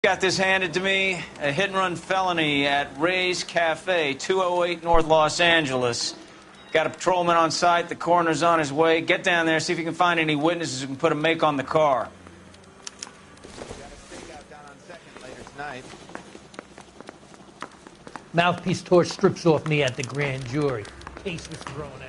Got this handed to me, a hit-and-run felony at Ray's Cafe, 208 North Los Angeles. Got a patrolman on site, the coroner's on his way. Get down there, see if you can find any witnesses who can put a make on the car. Got a stakeout down on 2nd later tonight. Mouthpiece tore strips off me at the grand jury. Case was thrown out.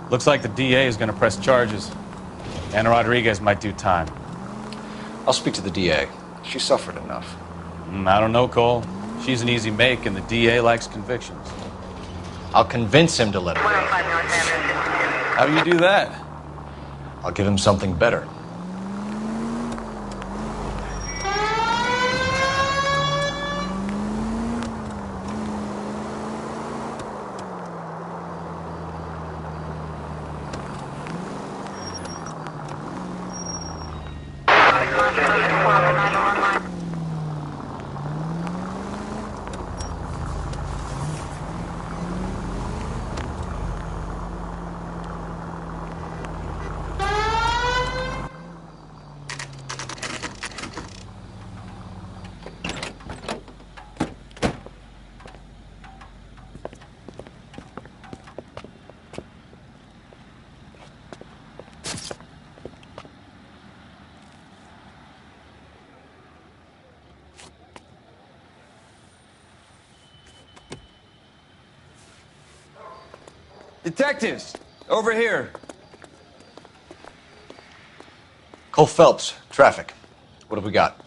Looks like the DA is going to press charges. Anna Rodriguez might do time. I'll speak to the DA. She suffered enough. I don't know, Cole. She's an easy make, and the DA likes convictions. I'll convince him to let her go. How do you do that? I'll give him something better. Detectives, over here. Cole Phelps, traffic. What have we got?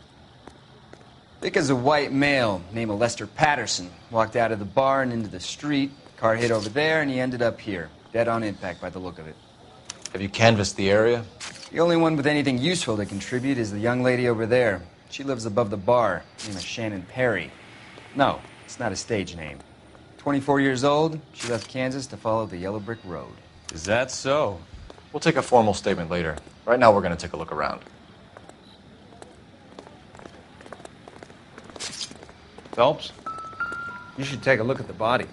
Thick as a white male, name of Lester Patterson. Walked out of the bar and into the street. Car hit over there, and he ended up here. Dead on impact by the look of it. Have you canvassed the area? The only one with anything useful to contribute is the young lady over there. She lives above the bar. Name is Shannon Perry. No, it's not a stage name. 24 years old, she left Kansas to follow the Yellow Brick Road. Is that so? We'll take a formal statement later. Right now, we're going to take a look around. Phelps, you should take a look at the body.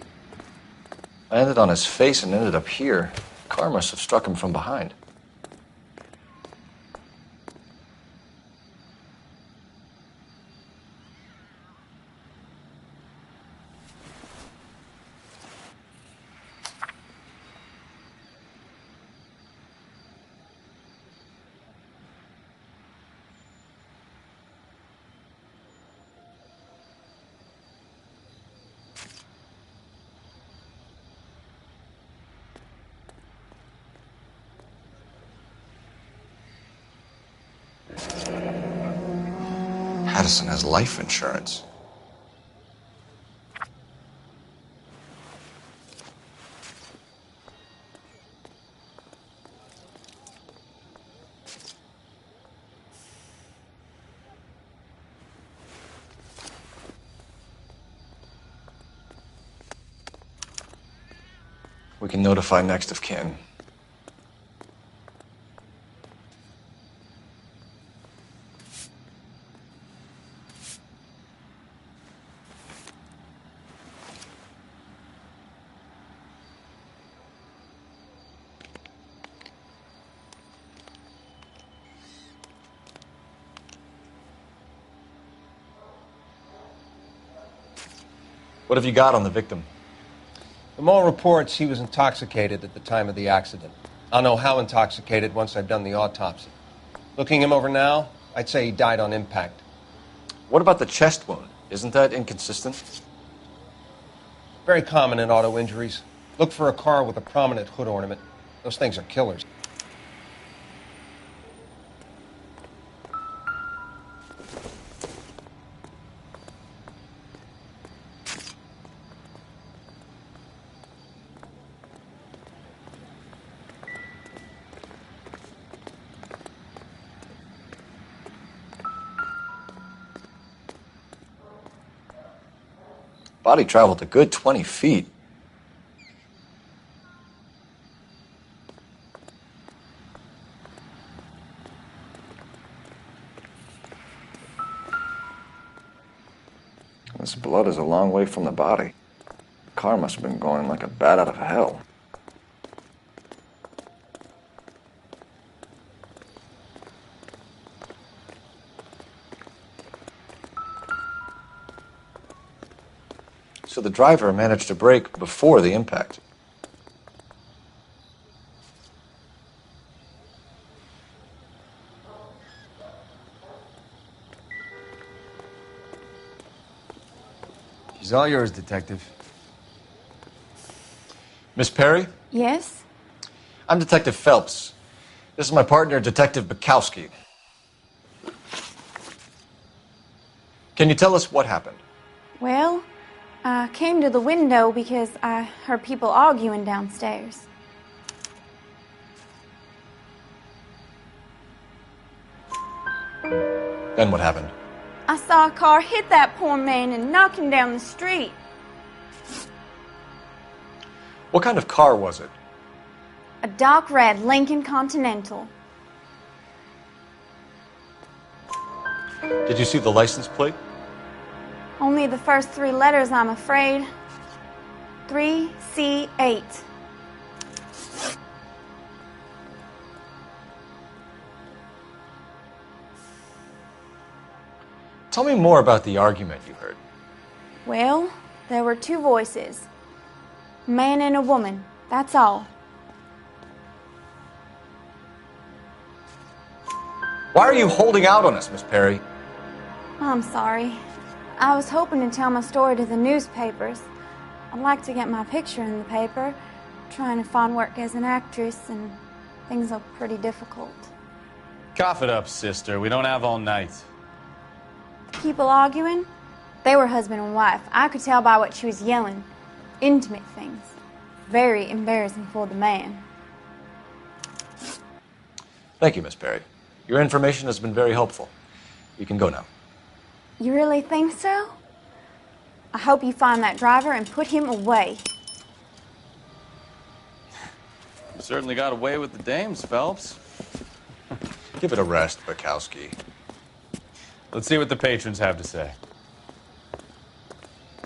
I landed on his face and ended up here. The car must have struck him from behind. Patterson has life insurance. We can notify next of kin. What have you got on the victim? From all reports, he was intoxicated at the time of the accident. I'll know how intoxicated once I've done the autopsy. Looking him over now, I'd say he died on impact. What about the chest wound? Isn't that inconsistent? Very common in auto injuries. Look for a car with a prominent hood ornament. Those things are killers. Body traveled a good 20 feet. This blood is a long way from the body. The car must have been going like a bat out of hell. So the driver managed to brake before the impact. She's all yours, Detective. Miss Perry? Yes? I'm Detective Phelps. This is my partner, Detective Bukowski. Can you tell us what happened? Well, I came to the window because I heard people arguing downstairs. Then what happened? I saw a car hit that poor man and knock him down the street. What kind of car was it? A dark red Lincoln Continental. Did you see the license plate? Only the first three letters, I'm afraid. 3C8. Tell me more about the argument you heard. Well, there were two voices. A man and a woman, that's all. Why are you holding out on us, Miss Perry? I'm sorry. I was hoping to tell my story to the newspapers. I'd like to get my picture in the paper. Trying to find work as an actress, and things are pretty difficult. Cough it up, sister. We don't have all night. People arguing? They were husband and wife. I could tell by what she was yelling. Intimate things. Very embarrassing for the man. Thank you, Miss Perry. Your information has been very helpful. You can go now. You really think so? I hope you find that driver and put him away. You certainly got away with the dames, Phelps. Give it a rest, Bukowski. Let's see what the patrons have to say.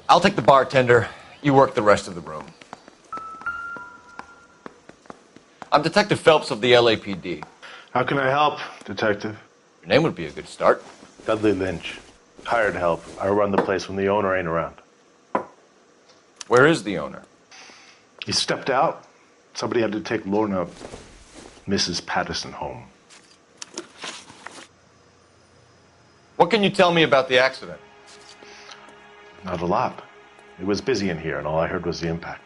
I'll take the bartender. You work the rest of the room. I'm Detective Phelps of the LAPD. How can I help, Detective? Your name would be a good start. Dudley Lynch. Hired help. I run the place when the owner ain't around. Where is the owner? He stepped out. Somebody had to take Lorna, Mrs. Patterson, home. What can you tell me about the accident? Not a lot. It was busy in here, and all I heard was the impact.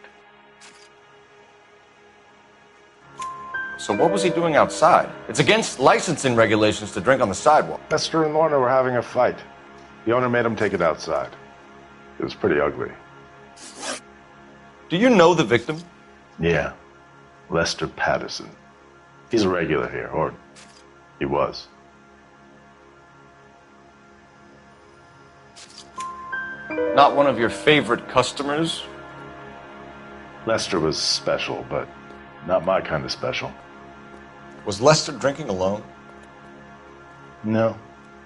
So what was he doing outside? It's against licensing regulations to drink on the sidewalk. Lester and Lorna were having a fight. The owner made him take it outside. It was pretty ugly. Do you know the victim? Yeah. Lester Patterson. He's a regular here, or he was. Not one of your favorite customers? Lester was special, but not my kind of special. Was Lester drinking alone? No.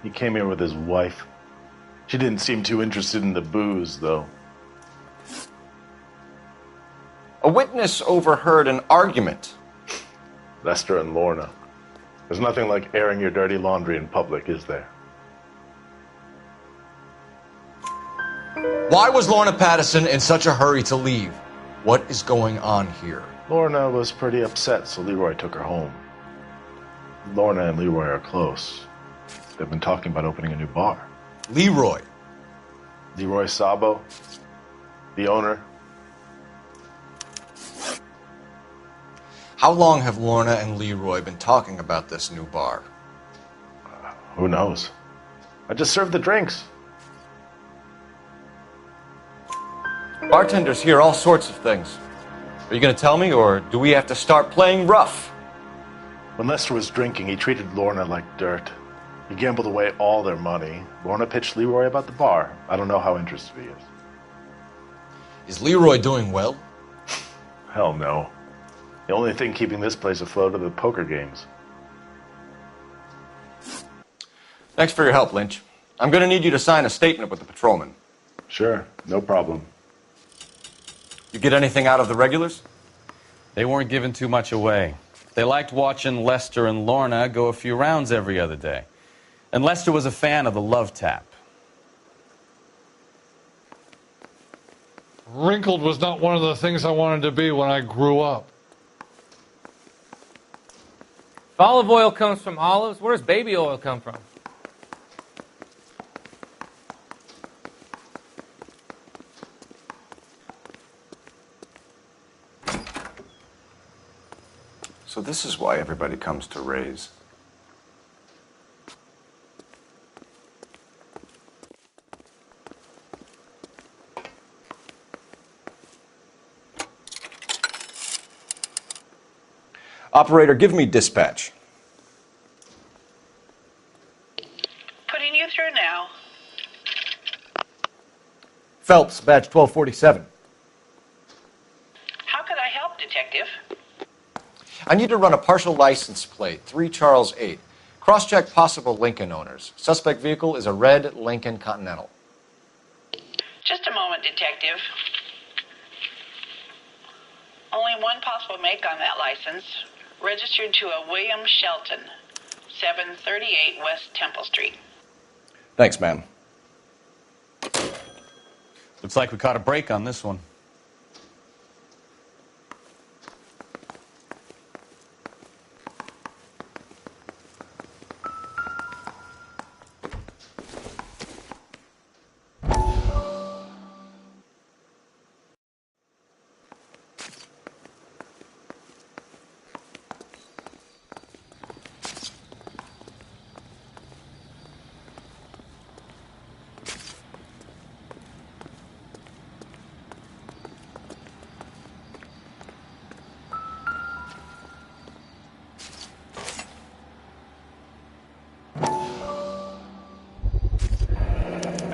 He came here with his wife. She didn't seem too interested in the booze, though. A witness overheard an argument. Lester and Lorna. There's nothing like airing your dirty laundry in public, is there? Why was Lorna Patterson in such a hurry to leave? What is going on here? Lorna was pretty upset, so Leroy took her home. Lorna and Leroy are close. They've been talking about opening a new bar. Leroy. Leroy Sabo, the owner. How long have Lorna and Leroy been talking about this new bar? Who knows? I just served the drinks. Bartenders hear all sorts of things. Are you going to tell me, or do we have to start playing rough? When Lester was drinking, he treated Lorna like dirt. He gambled away all their money. Lorna pitched Leroy about the bar. I don't know how interested he is. Is Leroy doing well? Hell no. The only thing keeping this place afloat are the poker games. Thanks for your help, Lynch. I'm going to need you to sign a statement with the patrolman. Sure, no problem. You get anything out of the regulars? They weren't giving too much away. They liked watching Lester and Lorna go a few rounds every other day. And Lester was a fan of the love tap. Wrinkled was not one of the things I wanted to be when I grew up. If olive oil comes from olives, where does baby oil come from? So this is why everybody comes to Ray's. Operator, give me dispatch. Putting you through now. Phelps, badge 1247. How could I help, Detective? I need to run a partial license plate, 3 Charles 8. Cross-check possible Lincoln owners. Suspect vehicle is a red Lincoln Continental. Just a moment, Detective. Only one possible make on that license. Registered to a William Shelton, 738 West Temple Street. Thanks, ma'am. Looks like we caught a break on this one.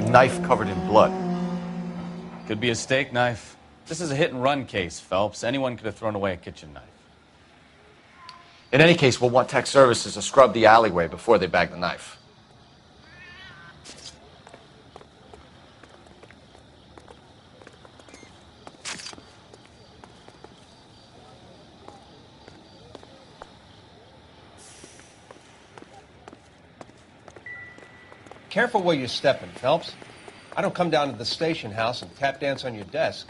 Knife covered in blood. Could be a steak knife. This is a hit-and-run case, Phelps. Anyone could have thrown away a kitchen knife. In any case, we'll want tech services to scrub the alleyway before they bag the knife. Careful where you're stepping, Phelps. I don't come down to the station house and tap dance on your desk.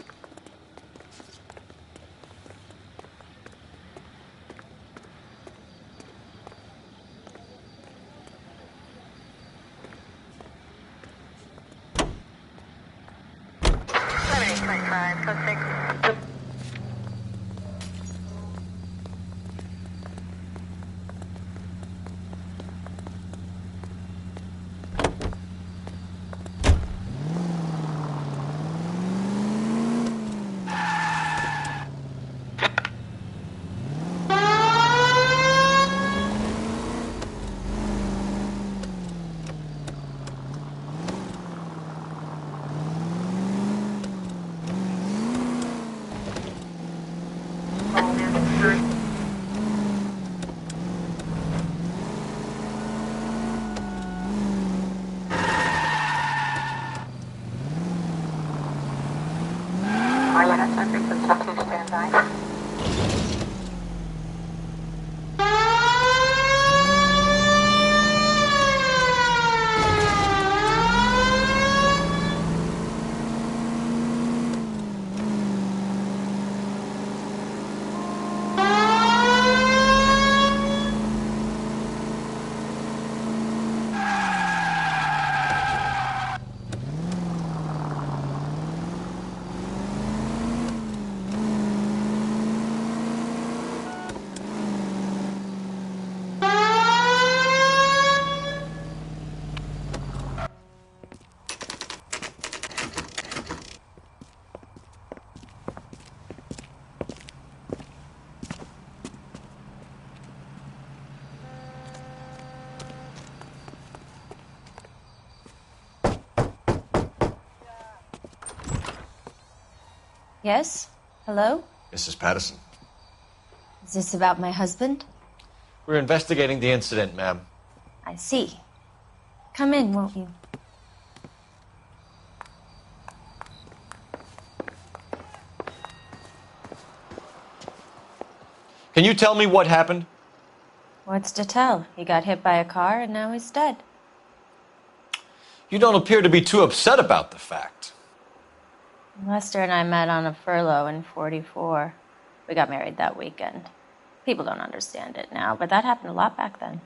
Yes? Hello? Mrs. Patterson. Is this about my husband? We're investigating the incident, ma'am. I see. Come in, won't you? Can you tell me what happened? What's to tell? He got hit by a car and now he's dead. You don't appear to be too upset about the fact. Lester and I met on a furlough in '44. We got married that weekend. People don't understand it now, but that happened a lot back then.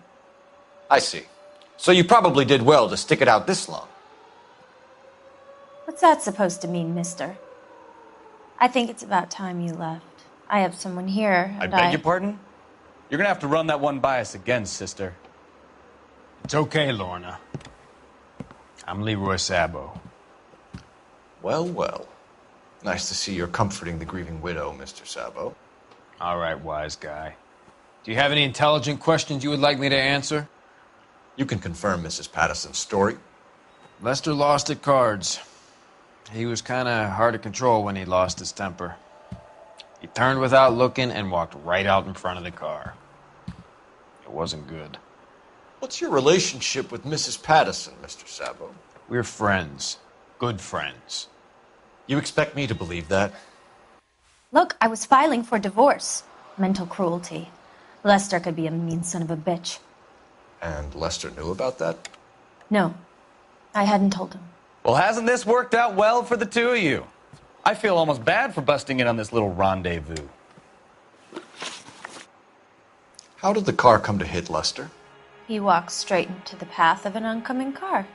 I see. So you probably did well to stick it out this long. What's that supposed to mean, mister? I think it's about time you left. I have someone here, I and beg your pardon? You're gonna have to run that one by us again, sister. It's okay, Lorna. I'm Leroy Sabo. Well, well. Nice to see you're comforting the grieving widow, Mr. Sabo. All right, wise guy. Do you have any intelligent questions you would like me to answer? You can confirm Mrs. Patterson's story. Lester lost at cards. He was kind of hard to control when he lost his temper. He turned without looking and walked right out in front of the car. It wasn't good. What's your relationship with Mrs. Patterson, Mr. Sabo? We're friends. Good friends. You expect me to believe that? Look, I was filing for divorce. Mental cruelty. Lester could be a mean son of a bitch. And Lester knew about that? No, I hadn't told him. Well, hasn't this worked out well for the two of you? I feel almost bad for busting in on this little rendezvous. How did the car come to hit Lester? He walked straight into the path of an oncoming car.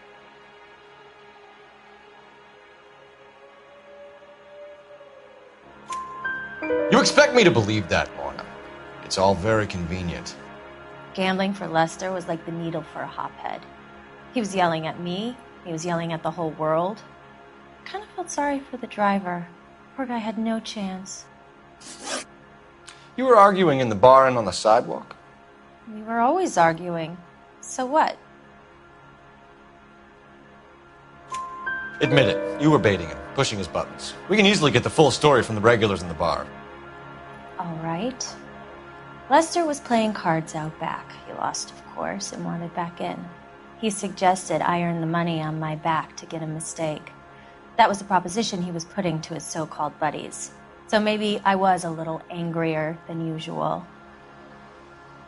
You expect me to believe that, Lorna? It's all very convenient. Gambling for Lester was like the needle for a hophead. He was yelling at me. He was yelling at the whole world. I kind of felt sorry for the driver. Poor guy had no chance. You were arguing in the bar and on the sidewalk? We were always arguing. So what? Admit it. You were baiting him, pushing his buttons. We can easily get the full story from the regulars in the bar. All right. Lester was playing cards out back. He lost, of course, and wanted back in. He suggested I earn the money on my back to get a mistake. That was the proposition he was putting to his so-called buddies. So maybe I was a little angrier than usual.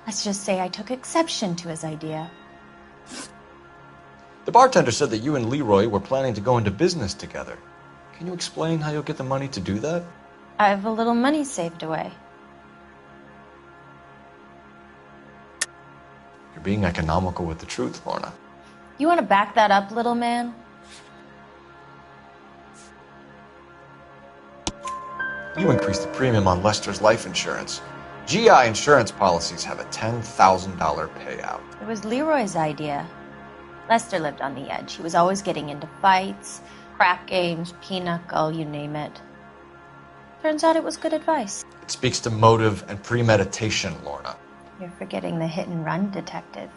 Let's just say I took exception to his idea. The bartender said that you and Leroy were planning to go into business together. Can you explain how you'll get the money to do that? I have a little money saved away. You're being economical with the truth, Lorna. You want to back that up, little man? You increased the premium on Lester's life insurance. GI insurance policies have a $10,000 payout. It was Leroy's idea. Lester lived on the edge. He was always getting into fights, crack games, pinochle, you name it. Turns out it was good advice. It speaks to motive and premeditation, Lorna. You're forgetting the hit-and-run detective.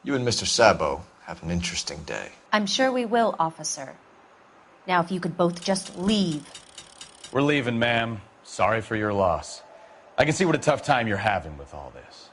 You and Mr. Sabo have an interesting day. I'm sure we will, officer. Now, if you could both just leave. We're leaving, ma'am. Sorry for your loss. I can see what a tough time you're having with all this.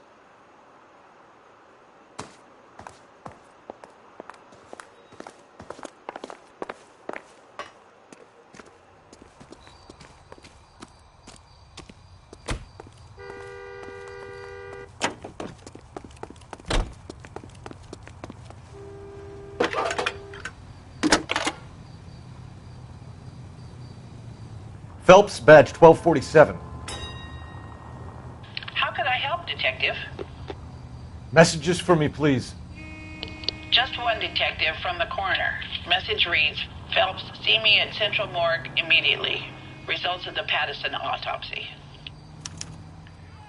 Phelps, badge 1247. How could I help, Detective? Messages for me, please. Just one detective from the coroner. Message reads, Phelps, see me at Central Morgue immediately. Results of the Patterson autopsy.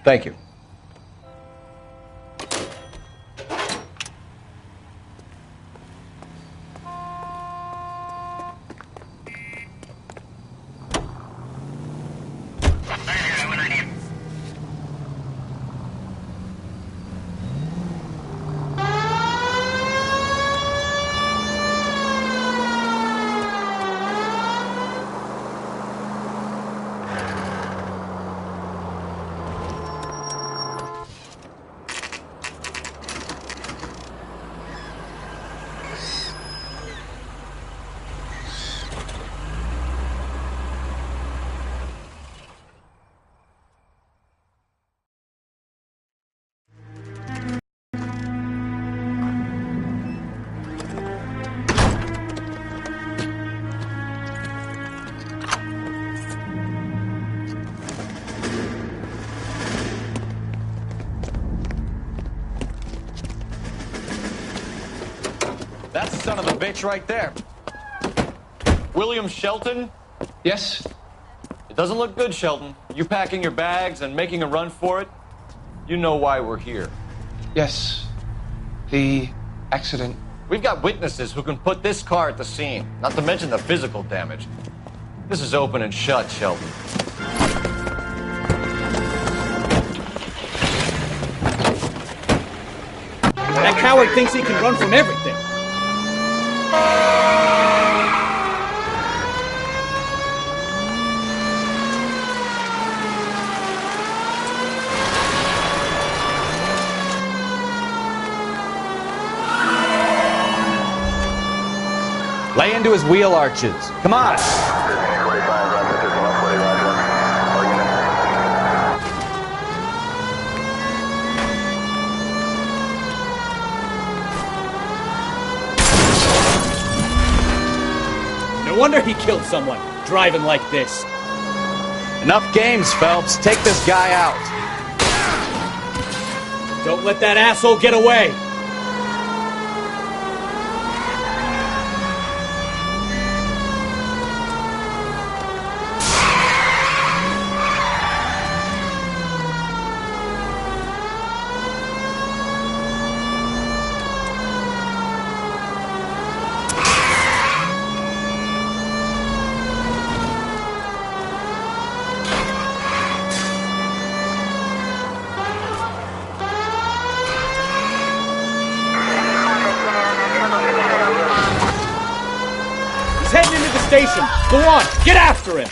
Thank you. That's the son of a bitch right there. William Shelton? Yes? It doesn't look good, Shelton. You packing your bags and making a run for it? You know why we're here. Yes. The accident. We've got witnesses who can put this car at the scene, not to mention the physical damage. This is open and shut, Shelton. That coward thinks he can run from everything. Lay into his wheel arches. Come on. No wonder he killed someone, driving like this. Enough games, Phelps. Take this guy out. Don't let that asshole get away. Heading into the station. Go on, get after him.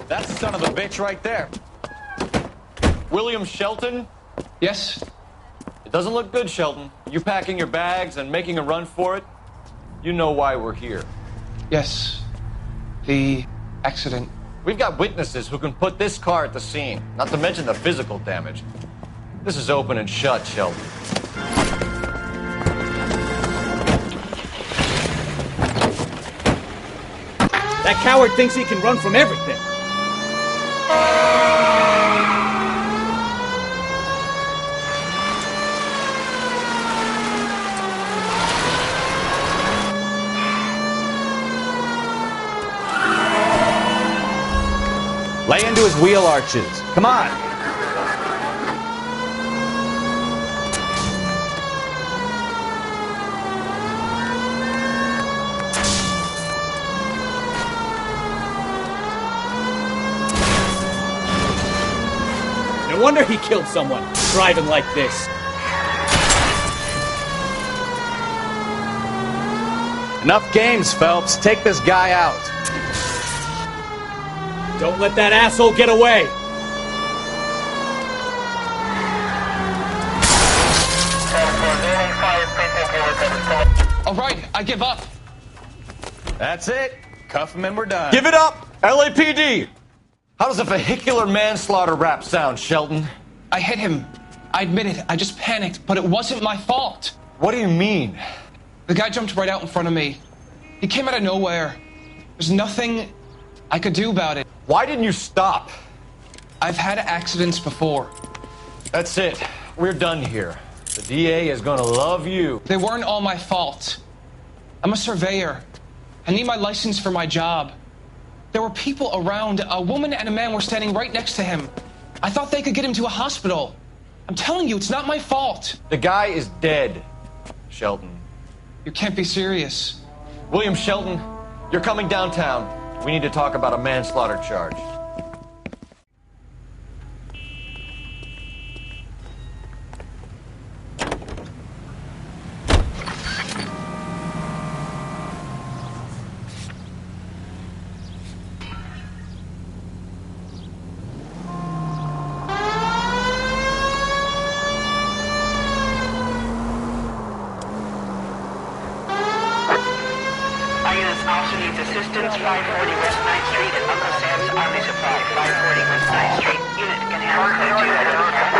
That's the son of a bitch right there. William Shelton? Yes? It doesn't look good, Shelton. You packing your bags and making a run for it? You know why we're here. Yes. The accident. We've got witnesses who can put this car at the scene, not to mention the physical damage. This is open and shut, Shelton. That coward thinks he can run from everything. Lay into his wheel arches. Come on. No wonder he killed someone, driving like this. Enough games, Phelps. Take this guy out. Don't let that asshole get away. All right, I give up. That's it. Cuff him and we're done. Give it up! LAPD! How does a vehicular manslaughter rap sound, Shelton? I hit him. I admit it. I just panicked, but it wasn't my fault. What do you mean? The guy jumped right out in front of me. He came out of nowhere. There's nothing I could do about it. Why didn't you stop? I've had accidents before. That's it. We're done here. The DA is gonna love you. They weren't all my fault. I'm a surveyor. I need my license for my job. There were people around. A woman and a man were standing right next to him. I thought they could get him to a hospital. I'm telling you, it's not my fault. The guy is dead, Shelton. You can't be serious. William Shelton, you're coming downtown. We need to talk about a manslaughter charge. assistance, 540 West 9th Street at Uncle Sam's Army Supply, 540 West 9th Street. Unit can handle code 2 identified.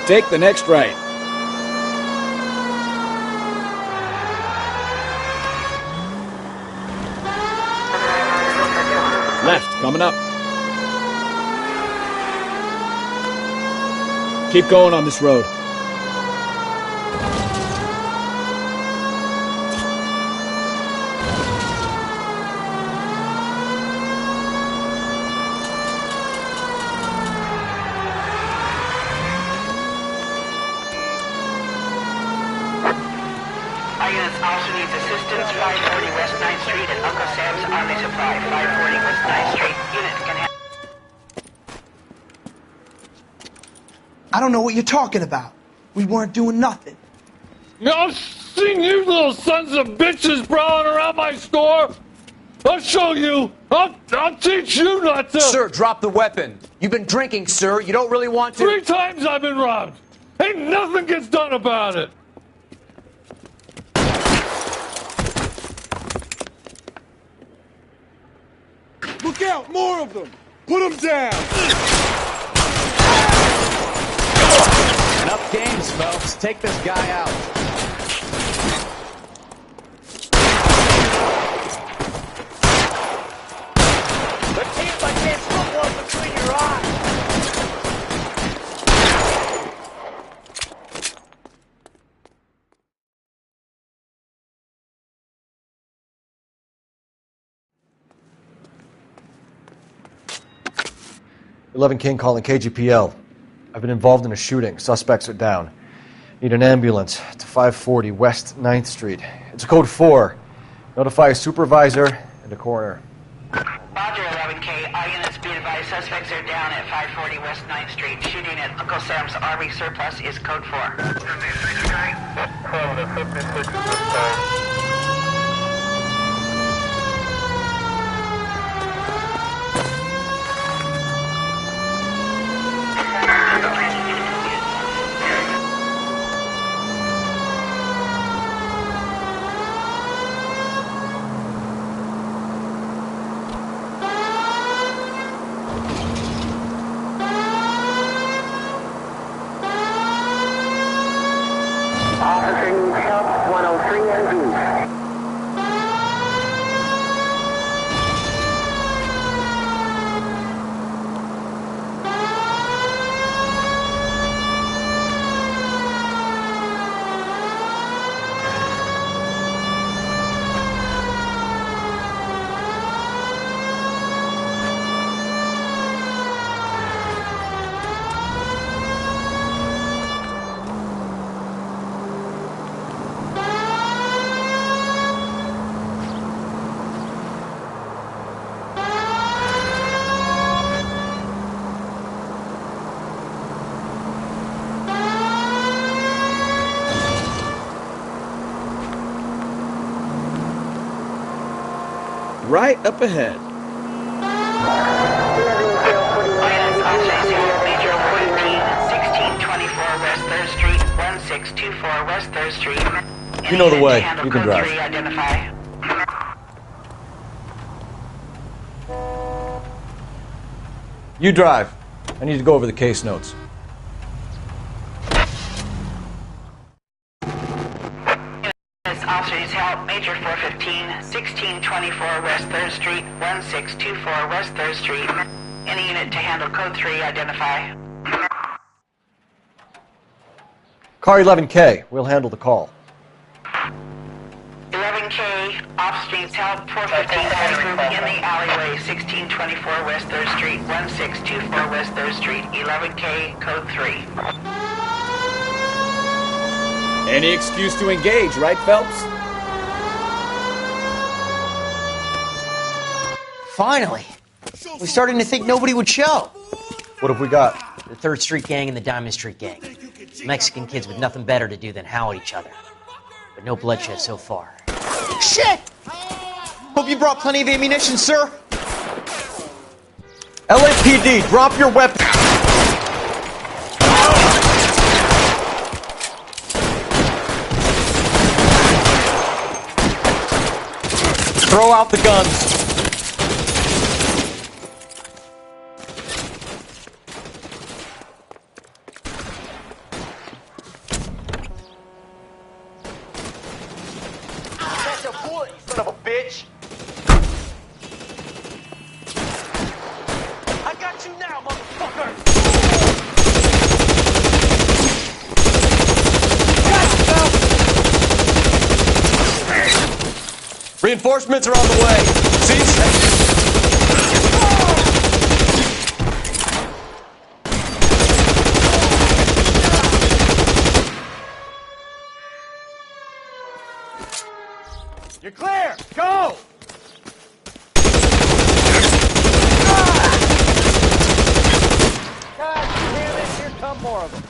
Take the next right. Left, coming up. Keep going on this road. Units also needs assistance, 540 West 9th Street at Uncle Sam's Army Supply, 540 West 9th Street. Unit can handle. I don't know what you're talking about. We weren't doing nothing. I've seen you little sons of bitches prowling around my store. I'll show you. I'll teach you not to. Sir, drop the weapon. You've been drinking, sir. You don't really want to. 3 times I've been robbed. Ain't nothing gets done about it. Look out! More of them! Put them down! Enough games, folks. Take this guy out. Let's see if I can't put one between your eyes! 11 King calling KGPL. I've been involved in a shooting. Suspects are down. Need an ambulance to 540 West 9th Street. It's code 4. Notify a supervisor and a coroner. Roger, 11K. All units be advised, suspects are down at 540 West 9th Street. Shooting at Uncle Sam's Army surplus is code 4. Officer needs help, 103 NV. Right up ahead. Major 1624 West 3rd Street, 1624 West 3rd Street. You know the way. You can drive. Identify. You drive. I need to go over the case notes. Officers help. Major 1624 West 3rd Street. Any unit to handle code 3, identify. Car 11K, we'll handle the call. 11K, off-street help, 415 group in the alleyway, 1624 West 3rd Street, 1624 West 3rd Street, 11K, code 3. Any excuse to engage, right, Phelps? Finally. We're starting to think nobody would show. What have we got? The 3rd Street Gang and the Diamond Street Gang. Mexican kids with nothing better to do than howl at each other. But no bloodshed so far. Shit! Hope you brought plenty of ammunition, sir. LAPD, drop your weapon. Throw out the guns. That's a bullet, you son of a bitch! I got you now, motherfucker! Reinforcements are on the way. See? You're clear! Go! God damn it, here come more of them.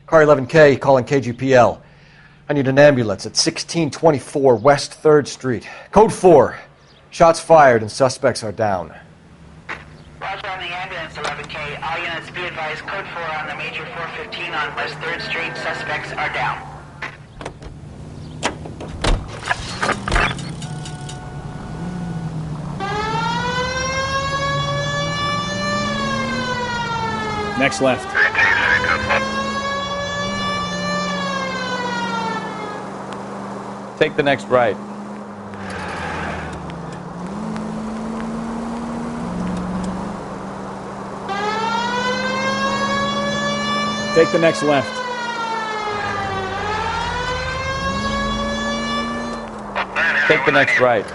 Car 11K, calling KGPL. I need an ambulance at 1624 West 3rd Street. Code 4. Shots fired and suspects are down. Roger on the ambulance, 11K. All units be advised, code 4 on the major 415 on West 3rd Street. Suspects are down. Next left. Take the next right. Take the next left. Take the next right.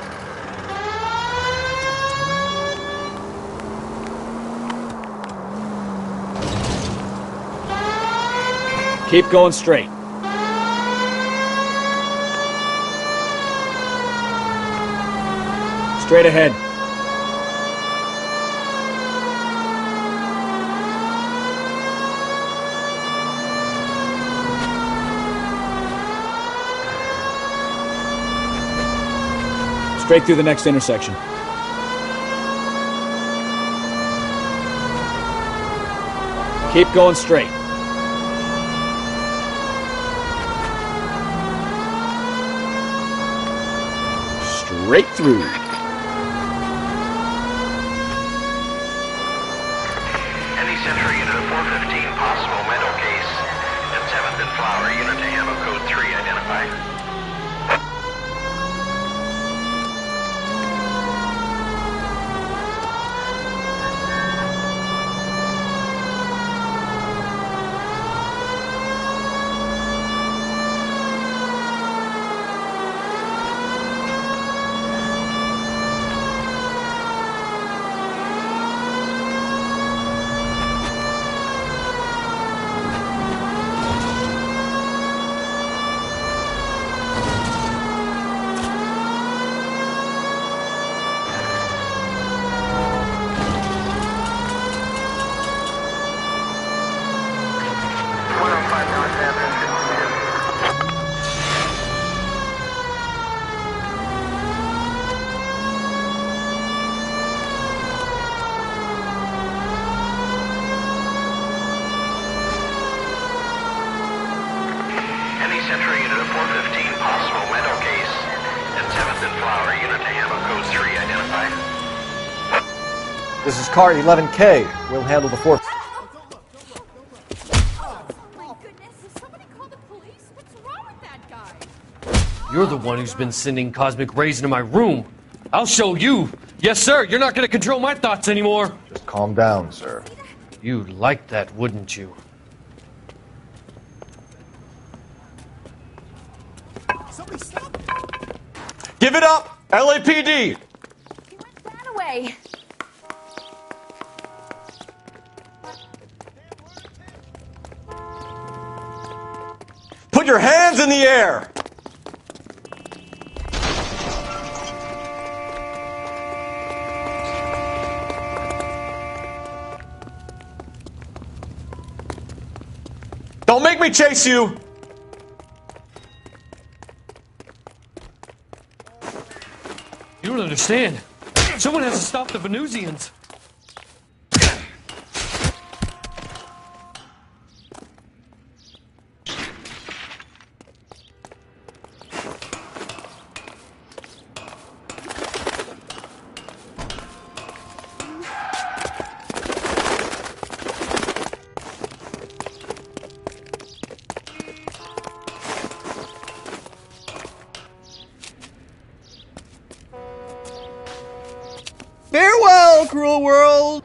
Keep going straight. Straight ahead. Straight through the next intersection. Keep going straight. Straight through. Any Central unit of 415, possible mental case. At 7th and Flower, unit to handle code 3, identify. Central Unit of 415, possible mental case. And 7th and Flower, Unit to ammo code 3 identified. This is car 11K. We'll handle the 4th. You're the one who's been sending cosmic rays into my room. I'll show you. Yes, sir. You're not going to control my thoughts anymore. Just calm down, sir. You'd like that, wouldn't you? Give it up! LAPD! That away. Put your hands in the air! Don't make me chase you! You don't understand. Someone has to stop the Venusians. Farewell, cruel world!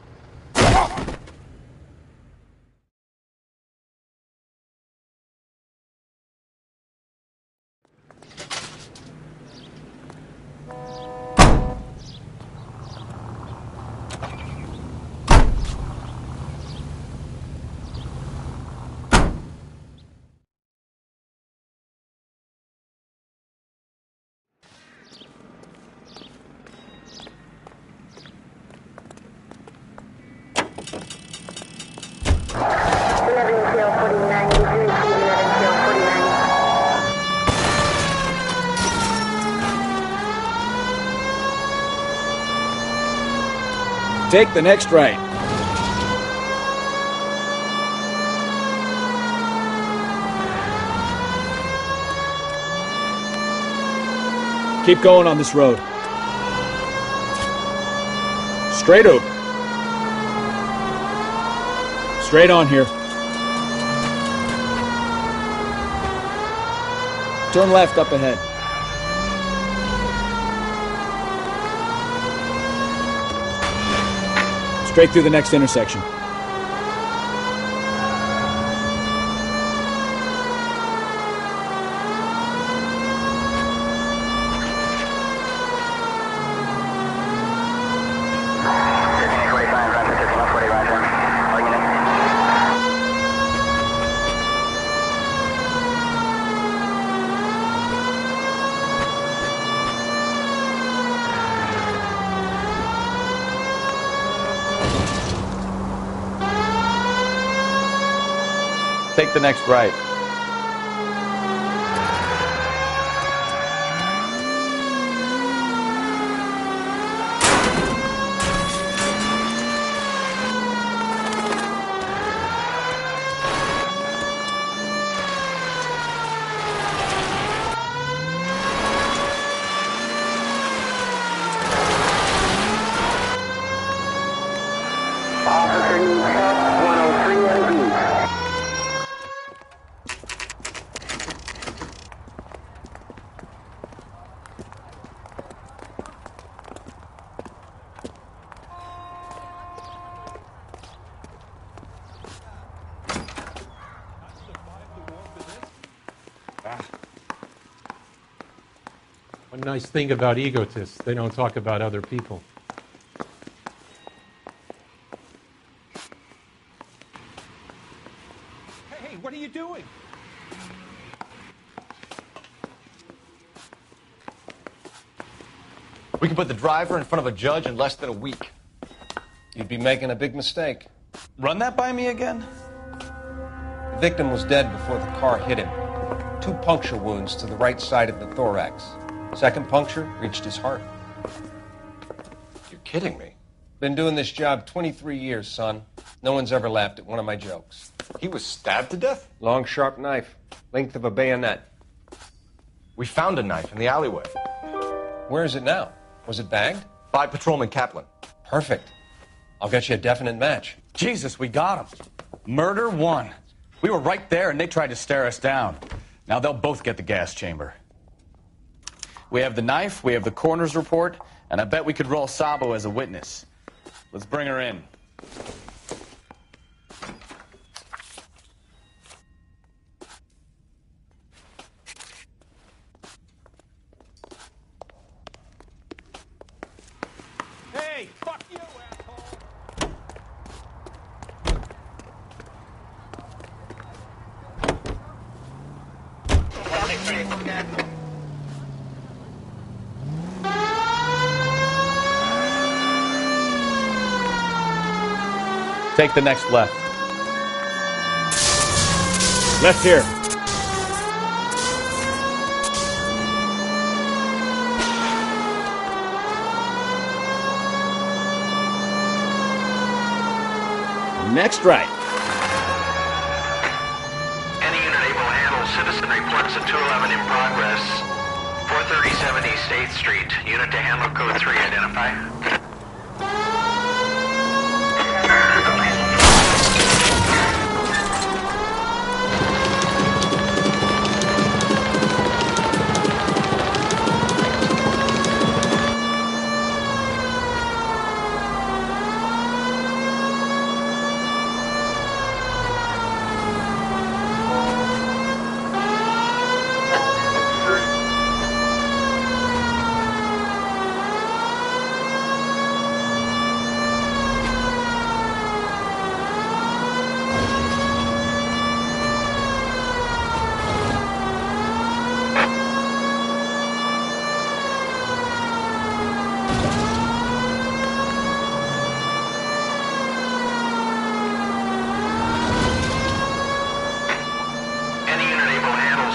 Take the next right. Keep going on this road. Straight over. Straight on here. Turn left up ahead. Straight through the next intersection. Take the next right. One nice thing about egotists, they don't talk about other people. Hey, what are you doing? We can put the driver in front of a judge in less than a week. You'd be making a big mistake. Run that by me again? The victim was dead before the car hit him. 2 puncture wounds to the right side of the thorax. Second puncture reached his heart. You're kidding me. Been doing this job 23 years, son. No one's ever laughed at one of my jokes. He was stabbed to death? Long, sharp knife. Length of a bayonet. We found a knife in the alleyway. Where is it now? Was it bagged? By Patrolman Kaplan. Perfect. I'll get you a definite match. Jesus, we got him. Murder one. We were right there and they tried to stare us down. Now they'll both get the gas chamber. We have the knife, we have the coroner's report, and I bet we could roll Sabo as a witness. Let's bring her in. Hey, fuck you, asshole! Take the next left. Left here. Next right. Any unit able to handle citizen reports at 211 in progress. 43070 State Street. Unit to handle code 3, identify.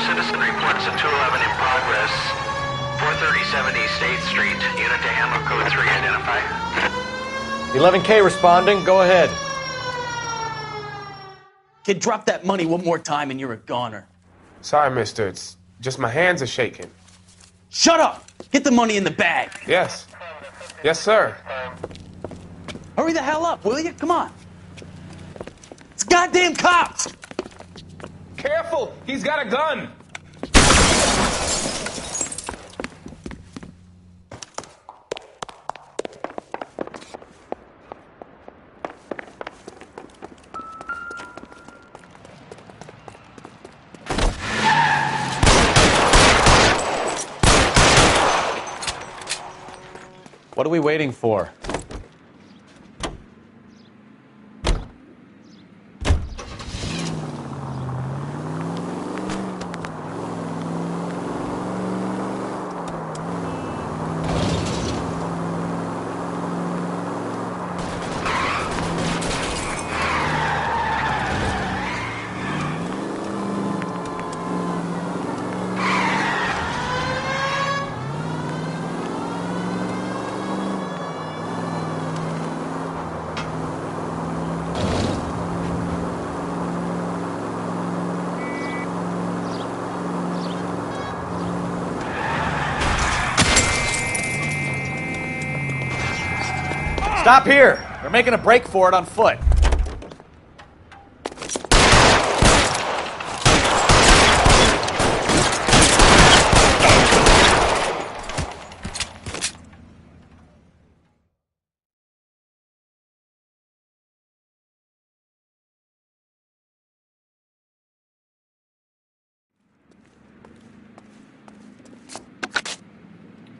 Citizen reports at 211 in progress. 43070 State Street. Unit to handle code 3, identify. 11K responding. Go ahead. Kid, drop that money one more time and you're a goner. Sorry, mister. It's just my hands are shaking. Shut up! Get the money in the bag. Yes. Yes, sir. Hurry the hell up, will you? Come on. It's goddamn cops! Careful! He's got a gun! What are we waiting for? Stop here! They're making a break for it on foot.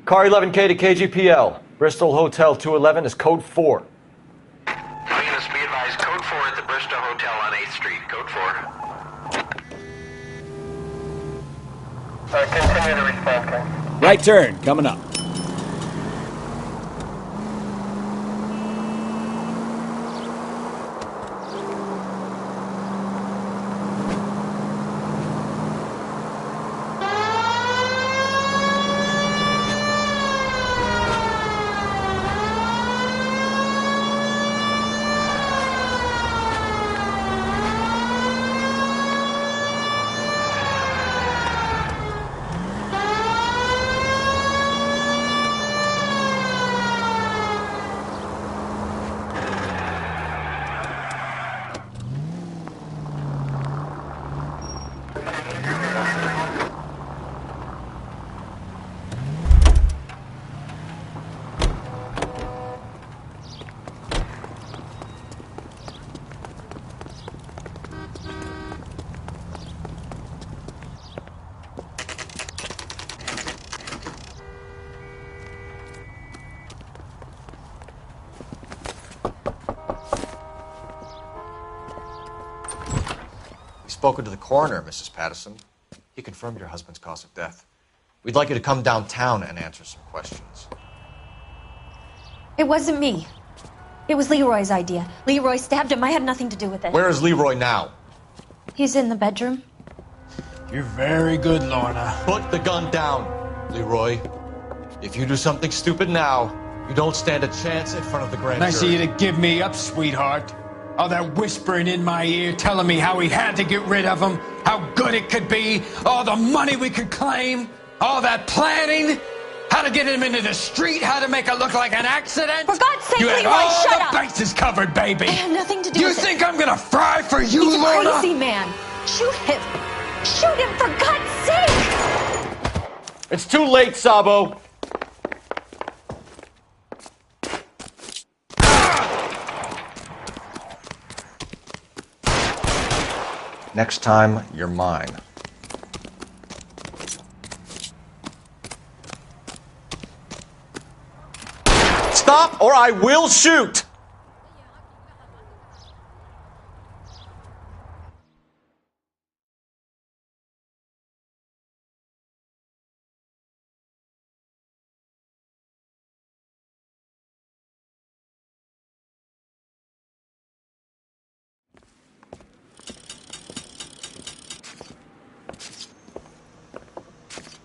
Car 11K to KGPL. Bristol Hotel 211 is code 4. Units be advised, code 4 at the Bristol Hotel on 8th Street. Code 4. Continue to respond, King. Right turn, coming up. Spoken to the coroner, Mrs. Patterson. He confirmed your husband's cause of death. We'd like you to come downtown and answer some questions. It wasn't me. It was Leroy's idea. Leroy stabbed him. I had nothing to do with it. Where is Leroy now? He's in the bedroom. You're very good, Lorna. Put the gun down, Leroy. If you do something stupid now, you don't stand a chance in front of the grand jury. Nice of you to give me up, sweetheart. All that whispering in my ear, telling me how we had to get rid of him, how good it could be, all the money we could claim, all that planning, how to get him into the street, how to make it look like an accident. For God's sake, you had Leroy, all shut the up! bases covered, baby. I had nothing to do You with it. think I'm gonna fry for you, He's Lorna? a crazy man. Shoot him. Shoot him, for God's sake! It's too late, Sabo. Next time, you're mine. Stop or I will shoot!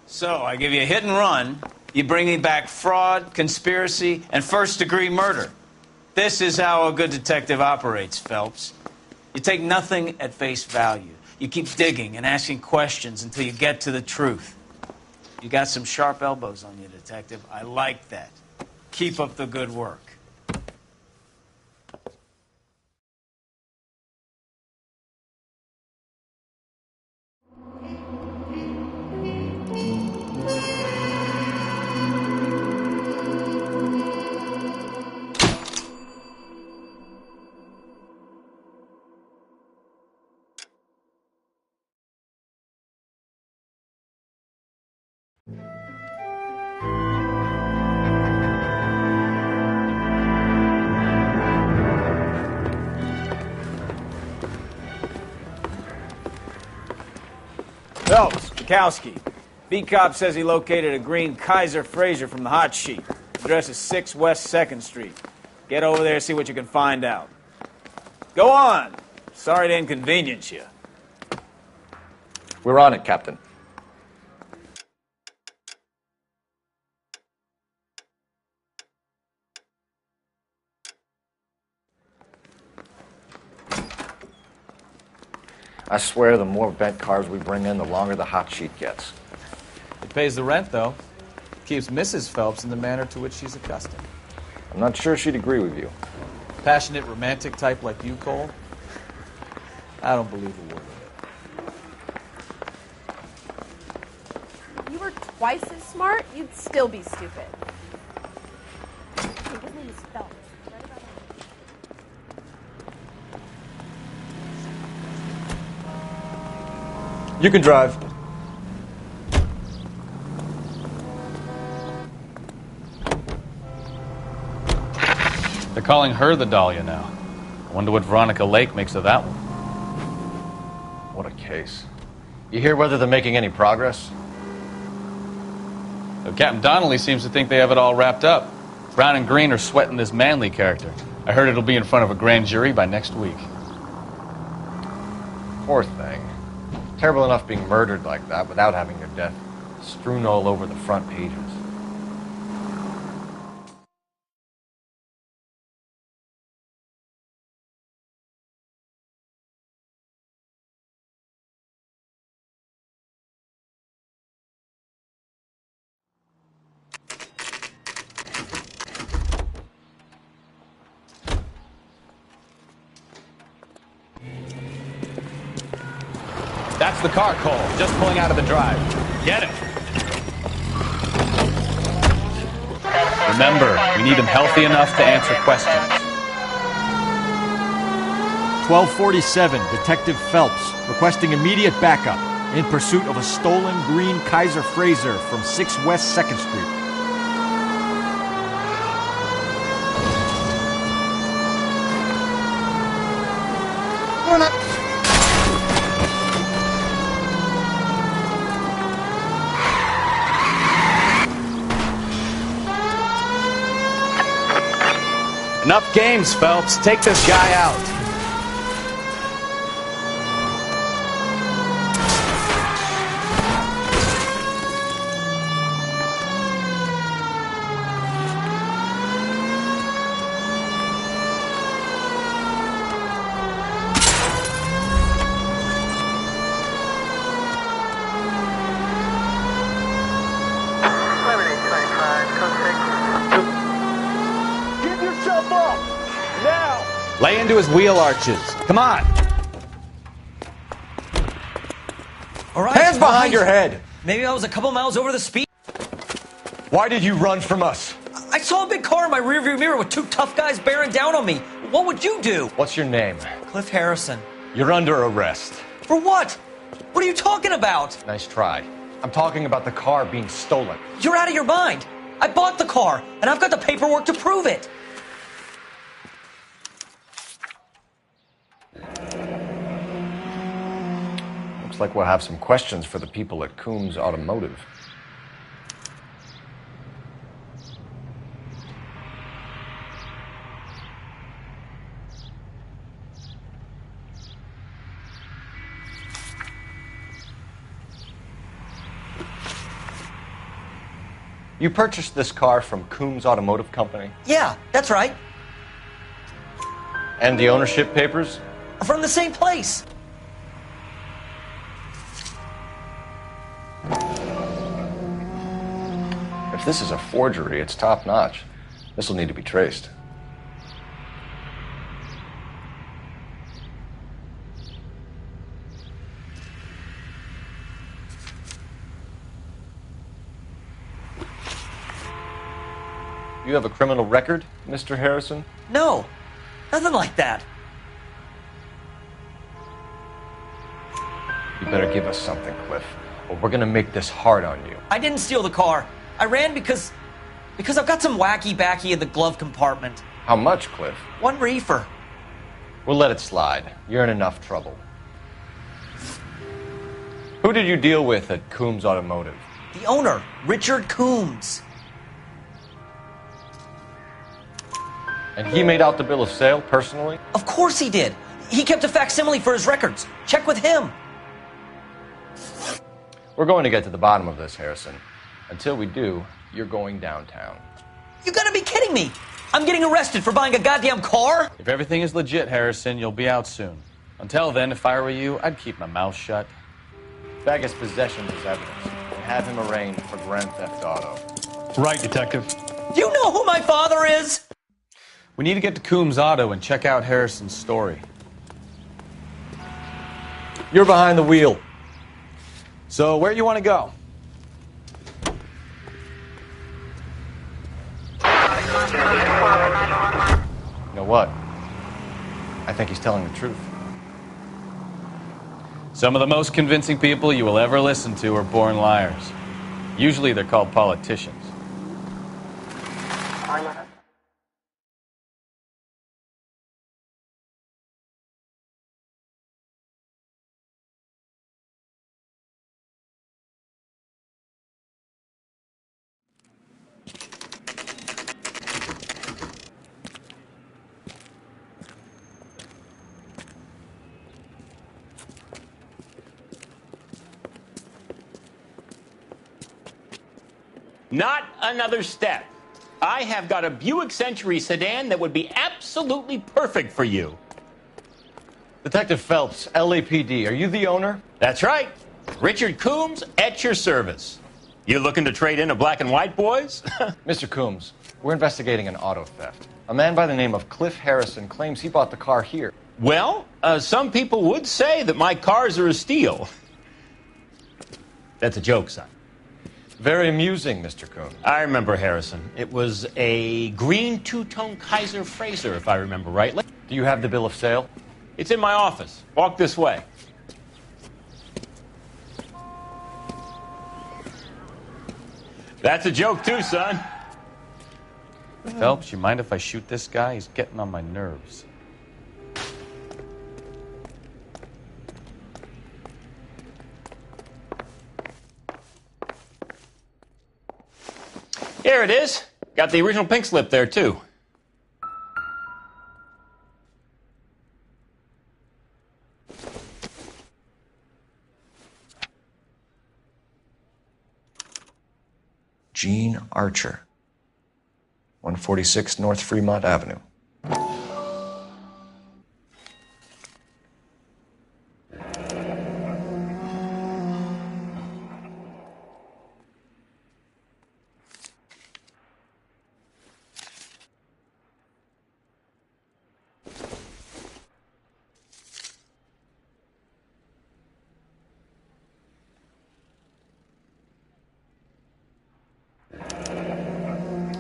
So, I give you a hit and run. You bring me back fraud, conspiracy, and first-degree murder. This is how a good detective operates, Phelps. You take nothing at face value. You keep digging and asking questions until you get to the truth. You got some sharp elbows on you, detective. I like that. Keep up the good work. Phelps, Bukowski. B-Cop says he located a green Kaiser Fraser from the hot sheet. Address is 6 West 2nd Street. Get over there, see what you can find out. Go on. Sorry to inconvenience you. We're on it, Captain. I swear the more bent cars we bring in, the longer the hot sheet gets. It pays the rent, though. Keeps Mrs. Phelps in the manner to which she's accustomed. I'm not sure she'd agree with you. Passionate, romantic type like you, Cole? I don't believe a word of it. If you were twice as smart, you'd still be stupid. Hey, his name is Phelps. Right about that. You can drive. They're calling her the Dahlia now. I wonder what Veronica Lake makes of that one. What a case. You hear whether they're making any progress? So Captain Donnelly seems to think they have it all wrapped up. Brown and Green are sweating this Manley character. I heard it'll be in front of a grand jury by next week. Poor thing. Terrible enough being murdered like that without having your death strewn all over the front pages. That's the car, Cole. Just pulling out of the drive. Get it. Remember, we need him healthy enough to answer questions. 1247, Detective Phelps, requesting immediate backup in pursuit of a stolen green Kaiser Frazer from 6 West 2nd Street. Enough games, Phelps. Take this guy out. Lay into his wheel arches. Come on. All right. Hands behind your head. Maybe I was a couple miles over the speed. Why did you run from us? I saw a big car in my rearview mirror with 2 tough guys bearing down on me. What would you do? What's your name? Cliff Harrison. You're under arrest. For what? What are you talking about? Nice try. I'm talking about the car being stolen. You're out of your mind. I bought the car, and I've got the paperwork to prove it. Looks like we'll have some questions for the people at Coombs Automotive. You purchased this car from Coombs Automotive Company? Yeah, that's right. And the ownership papers? From the same place. If this is a forgery, it's top-notch. This will need to be traced. You have a criminal record, Mr. Harrison? No, nothing like that. You better give us something, Cliff, or we're gonna make this hard on you. I didn't steal the car. I ran because I've got some wacky-backy in the glove compartment. How much, Cliff? 1 reefer. We'll let it slide. You're in enough trouble. Who did you deal with at Coombs Automotive? The owner, Richard Coombs. And he made out the bill of sale personally? Of course he did. He kept a facsimile for his records. Check with him. We're going to get to the bottom of this, Harrison. Until we do, you're going downtown. You gotta be kidding me! I'm getting arrested for buying a goddamn car? If everything is legit, Harrison, you'll be out soon. Until then, if I were you, I'd keep my mouth shut. Bag his possessions as evidence and have him arraigned for grand theft auto. Right, Detective. Do you know who my father is? We need to get to Coombs Auto and check out Harrison's story. You're behind the wheel. So, where do you want to go? You know what? I think he's telling the truth. Some of the most convincing people you will ever listen to are born liars. Usually they're called politicians. Not another step. I have got a Buick Century sedan that would be absolutely perfect for you. Detective Phelps, LAPD, are you the owner? That's right. Richard Coombs at your service. You looking to trade in a black and white, boys? Mr. Coombs, we're investigating an auto theft. A man by the name of Cliff Harrison claims he bought the car here. Well, some people would say that my cars are a steal. That's a joke, son. Very amusing, Mr. Cohn. I remember Harrison. It was a green two-tone Kaiser Fraser, if I remember right. Do you have the bill of sale? It's in my office. Walk this way. That's a joke, too, son. Phelps, you mind if I shoot this guy? He's getting on my nerves. Here it is. Got the original pink slip there, too. Gene Archer, 146 North Fremont Avenue.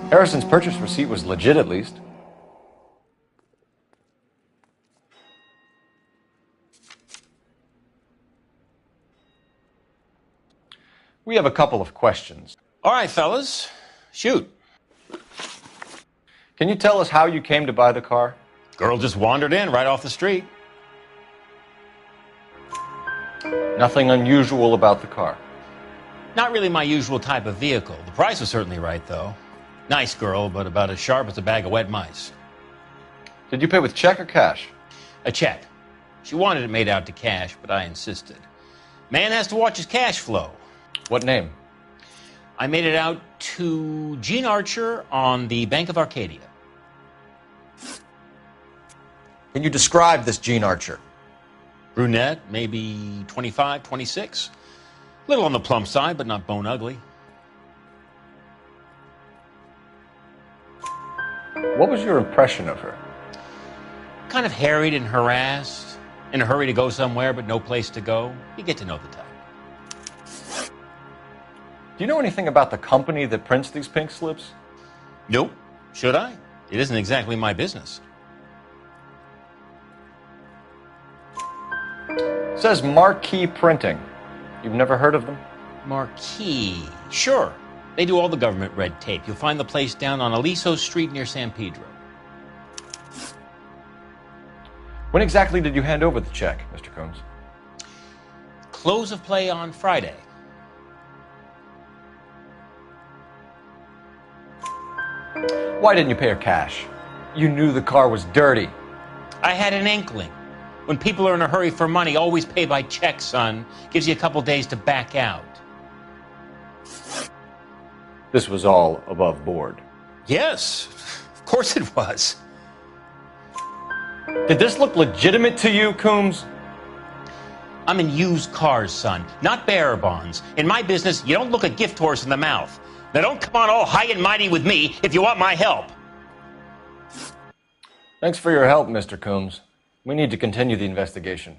Harrison's purchase receipt was legit, at least. We have a couple of questions. All right, fellas. Shoot. Can you tell us how you came to buy the car? Girl just wandered in right off the street. Nothing unusual about the car. Not really my usual type of vehicle. The price was certainly right, though. Nice girl, but about as sharp as a bag of wet mice. Did you pay with check or cash? A check. She wanted it made out to cash, but I insisted. Man has to watch his cash flow. What name? I made it out to Gene Archer on the Bank of Arcadia. Can you describe this Gene Archer? Brunette, maybe 25, 26. Little on the plump side, but not bone ugly. What was your impression of her? Kind of harried and harassed, in a hurry to go somewhere, but no place to go. You get to know the type. Do you know anything about the company that prints these pink slips? Nope. Should I? It isn't exactly my business. It says Marquee Printing. You've never heard of them? Marquee. Sure. They do all the government red tape. You'll find the place down on Aliso Street near San Pedro. When exactly did you hand over the check, Mr. Combs? Close of play on Friday. Why didn't you pay her cash? You knew the car was dirty. I had an inkling. When people are in a hurry for money, always pay by check, son. Gives you a couple days to back out. This was all above board. Yes, of course it was. Did this look legitimate to you, Coombs? I'm in used cars, son, not bearer bonds. In my business, you don't look a gift horse in the mouth. Now don't come on all high and mighty with me if you want my help. Thanks for your help, Mr. Coombs. We need to continue the investigation.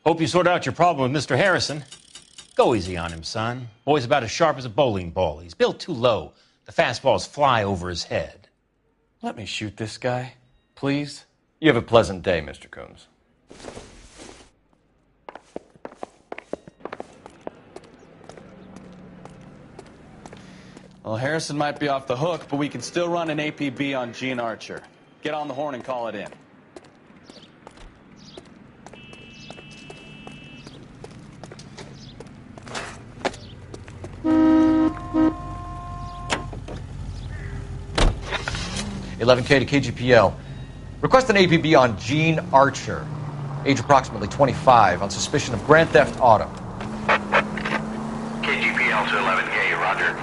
Hope you sort out your problem with Mr. Harrison. Go easy on him, son. Boy's about as sharp as a bowling ball. He's built too low. The fastballs fly over his head. Let me shoot this guy, please. You have a pleasant day, Mr. Coombs. Well, Harrison might be off the hook, but we can still run an APB on Gene Archer. Get on the horn and call it in. $11K to KGPL. Request an APB on Gene Archer, age approximately 25, on suspicion of grand theft auto. KGPL to 11K, roger.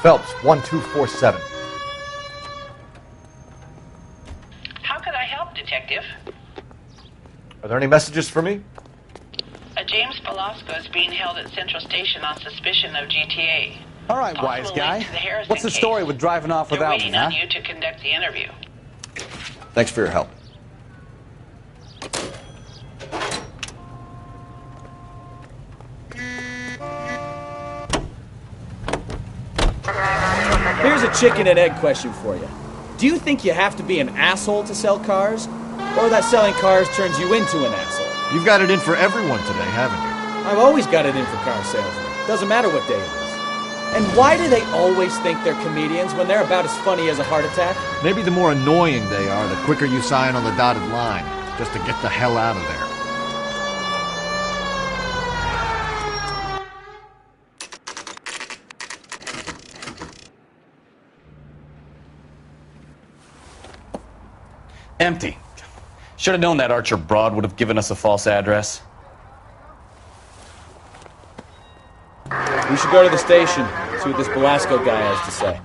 Phelps, 1247. help, Detective? Are there any messages for me? James Velasco is being held at Central Station on suspicion of GTA. All right, wise guy. What's the story with driving off They're without me, waiting huh? on you to conduct the interview. Thanks for your help. Here's a chicken and egg question for you. Do you think you have to be an asshole to sell cars? Or that selling cars turns you into an asshole? You've got it in for everyone today, haven't you? I've always got it in for car salesmen. Doesn't matter what day it is. And why do they always think they're comedians when they're about as funny as a heart attack? Maybe the more annoying they are, the quicker you sign on the dotted line, just to get the hell out of there. Empty. Should have known that Archer Broad would have given us a false address. We should go to the station, see what this Velasco guy has to say.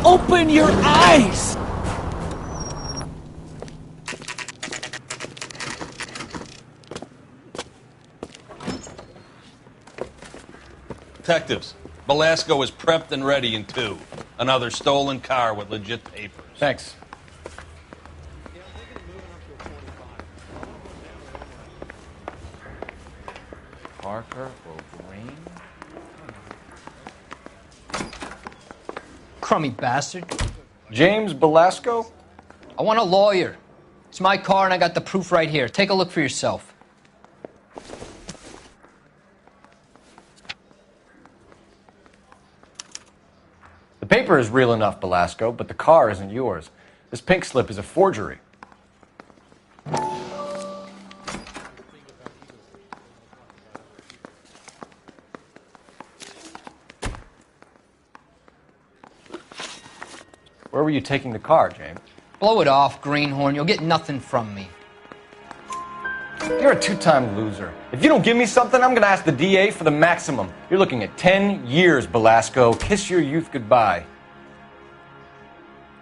Open your eyes! Detectives, Velasco is prepped and ready in 2. Another stolen car with legit papers. Thanks. Parker O'Green? Crummy bastard. James Velasco? I want a lawyer. It's my car and I got the proof right here. Take a look for yourself. The paper is real enough, Velasco, but the car isn't yours. This pink slip is a forgery. Where were you taking the car, James? Blow it off, greenhorn. You'll get nothing from me. You're a two-time loser. If you don't give me something, I'm going to ask the DA for the maximum. You're looking at 10 years, Velasco. Kiss your youth goodbye.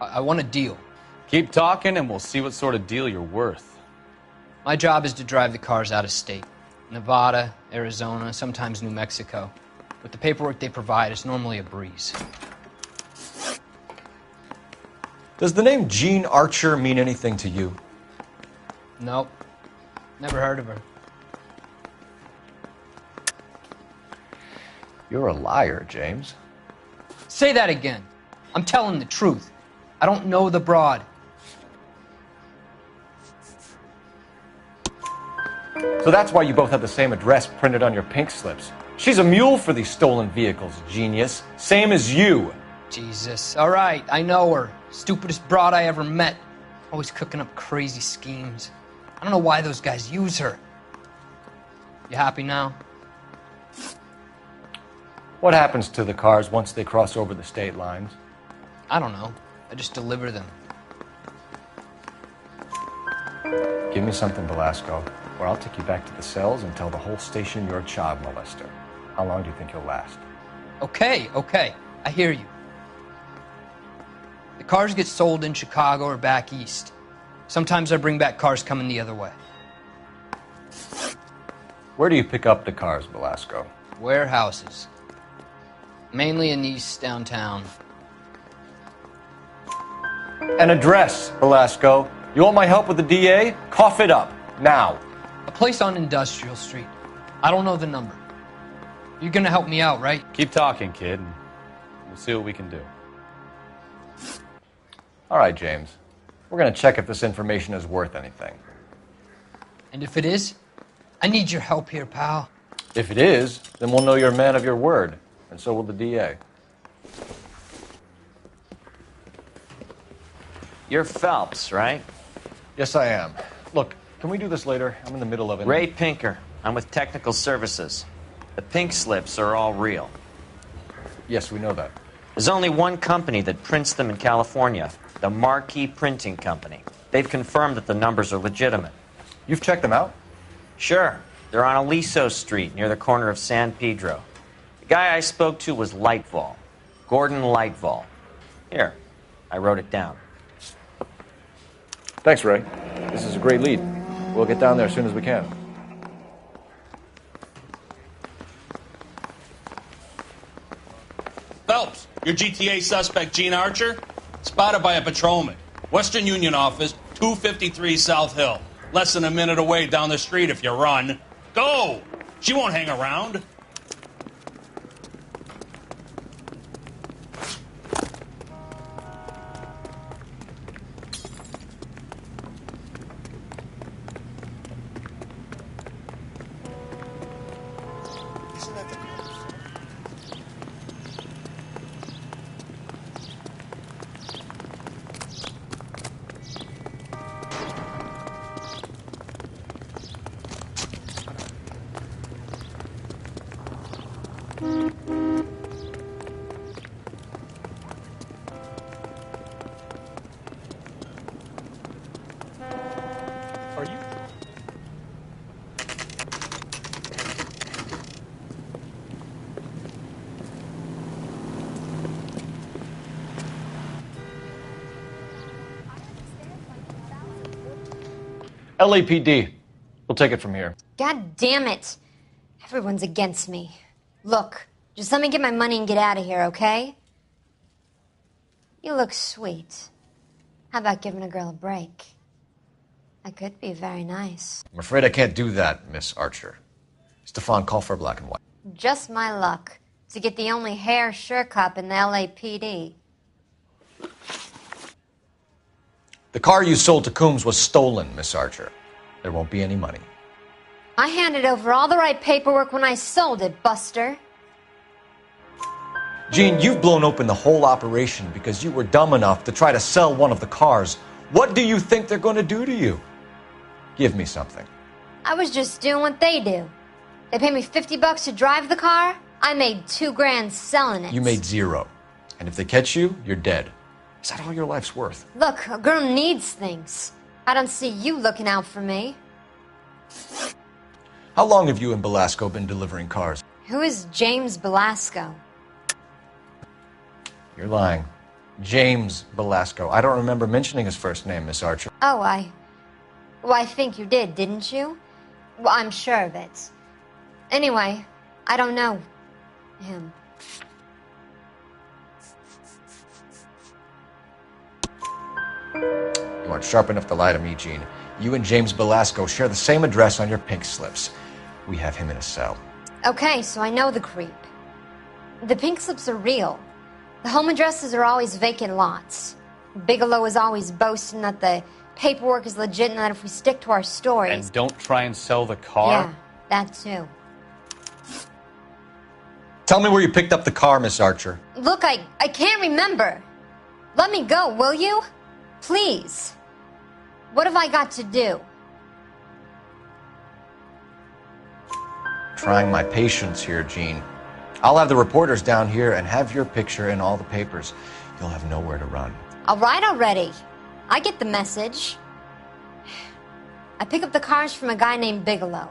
I want a deal. Keep talking and we'll see what sort of deal you're worth. My job is to drive the cars out of state. Nevada, Arizona, sometimes New Mexico. With the paperwork they provide, it's normally a breeze. Does the name Jean Archer mean anything to you? Nope. Never heard of her. You're a liar, James. Say that again. I'm telling the truth. I don't know the broad. So that's why you both have the same address printed on your pink slips. She's a mule for these stolen vehicles, genius. Same as you. Jesus. All right, I know her. Stupidest broad I ever met. Always cooking up crazy schemes. I don't know why those guys use her. You happy now? What happens to the cars once they cross over the state lines? I don't know. I just deliver them. Give me something, Velasco, or I'll take you back to the cells and tell the whole station you're a child molester. How long do you think you'll last? Okay. I hear you. The cars get sold in Chicago or back east. Sometimes I bring back cars coming the other way. Where do you pick up the cars, Velasco? Warehouses. Mainly in East downtown. An address, Velasco. You want my help with the DA? Cough it up, now. A place on Industrial Street. I don't know the number. You're gonna help me out, right? Keep talking, kid, and we'll see what we can do. All right, James. We're going to check if this information is worth anything. And if it is, I need your help here, pal. If it is, then we'll know you're a man of your word, and so will the DA. You're Phelps, right? Yes, I am. Look, can we do this later? I'm in the middle of it. Ray Pinker. I'm with Technical Services. The pink slips are all real. Yes, we know that. There's only one company that prints them in California, the Marquee Printing Company. They've confirmed that the numbers are legitimate. You've checked them out? Sure. They're on Aliso Street, near the corner of San Pedro. The guy I spoke to was Lightval. Gordon Lightval. Here, I wrote it down. Thanks, Ray. This is a great lead. We'll get down there as soon as we can. Phelps, your GTA suspect, Gene Archer, spotted by a patrolman. Western Union office, 253 South Hill. Less than a minute away down the street if you run. Go! She won't hang around. Are you? LAPD. We'll take it from here. God damn it. Everyone's against me. Look, just let me get my money and get out of here, okay? You look sweet. How about giving a girl a break? That could be very nice. I'm afraid I can't do that, Miss Archer. Stefan, call for black and white. Just my luck to get the only hair sure cop in the LAPD. The car you sold to Coombs was stolen, Miss Archer. There won't be any money. I handed over all the right paperwork when I sold it, Buster. Gene, you've blown open the whole operation because you were dumb enough to try to sell one of the cars. What do you think they're going to do to you? Give me something. I was just doing what they do. They paid me $50 to drive the car. I made $2 grand selling it. You made $0. And if they catch you, you're dead. Is that all your life's worth? Look, a girl needs things. I don't see you looking out for me. How long have you and Belasco been delivering cars? Who is James Belasco? You're lying. James Belasco. I don't remember mentioning his first name, Miss Archer. Oh, I think you did, didn't you? Well, I'm sure of it. Anyway, I don't know him. You aren't sharp enough to lie to me, Gene. You and James Belasco share the same address on your pink slips. We have him in a cell. Okay, so I know the creep. The pink slips are real. The home addresses are always vacant lots. Bigelow is always boasting that the paperwork is legit and that if we stick to our stories... And don't try and sell the car? Yeah, that too. Tell me where you picked up the car, Miss Archer. Look, I can't remember. Let me go, will you? Please. What have I got to do? Trying my patience here, Gene. I'll have the reporters down here and have your picture in all the papers. You'll have nowhere to run. All right already. I get the message. I pick up the cars from a guy named Bigelow.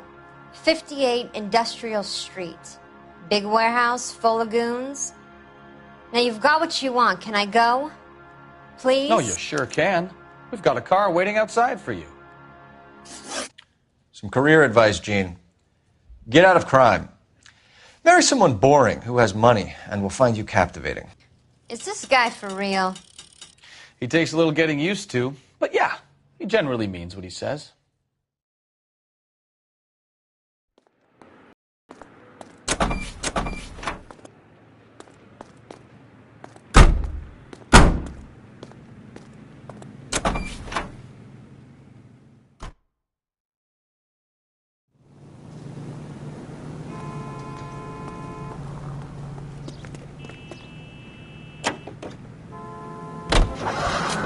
58 Industrial Street. Big warehouse, full of goons. Now you've got what you want. Can I go? Please? No, you sure can. We've got a car waiting outside for you. Some career advice, Gene. Get out of crime. Marry someone boring who has money and will find you captivating. Is this guy for real? He takes a little getting used to, but yeah, he generally means what he says.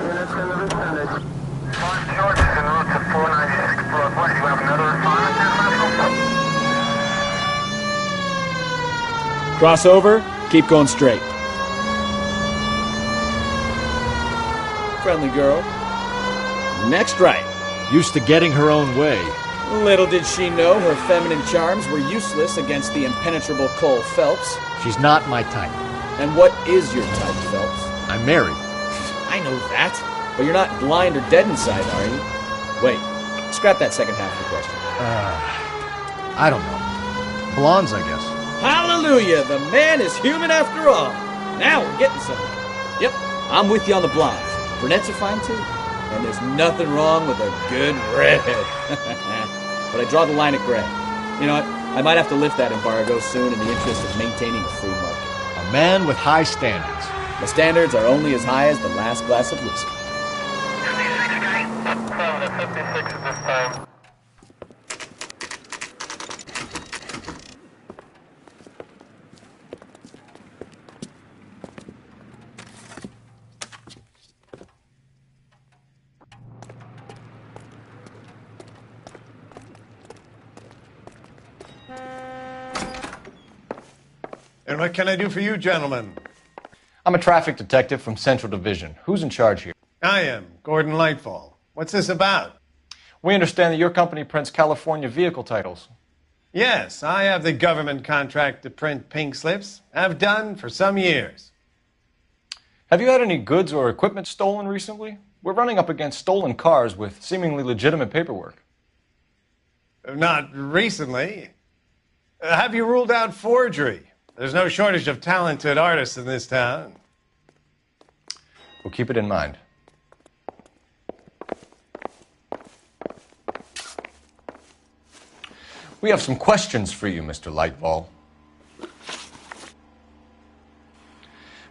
Units in the vicinity. Cross over, keep going straight. Friendly girl. Next right. Used to getting her own way. Little did she know her feminine charms were useless against the impenetrable Cole Phelps. She's not my type. And what is your type, Phelps? I'm married. I know that. But you're not blind or dead inside, are you? Wait, scrap that second half of the question. I don't know. Blondes, I guess. Hallelujah! The man is human after all. Now we're getting somewhere. Yep, I'm with you on the blondes. Brunettes are fine too. And there's nothing wrong with a good red. But I draw the line at gray. You know what? I might have to lift that embargo soon in the interest of maintaining a free market. A man with high standards. The standards are only as high as the last glass of whiskey. 56 at this time. And what can I do for you, gentlemen? I'm a traffic detective from Central Division. Who's in charge here? I am, Gordon Lightfall. What's this about? We understand that your company prints California vehicle titles. Yes, I have the government contract to print pink slips. I've done for some years. Have you had any goods or equipment stolen recently? We're running up against stolen cars with seemingly legitimate paperwork. Not recently. Have you ruled out forgery? There's no shortage of talented artists in this town. We'll keep it in mind. We have some questions for you, Mr. Lightfall.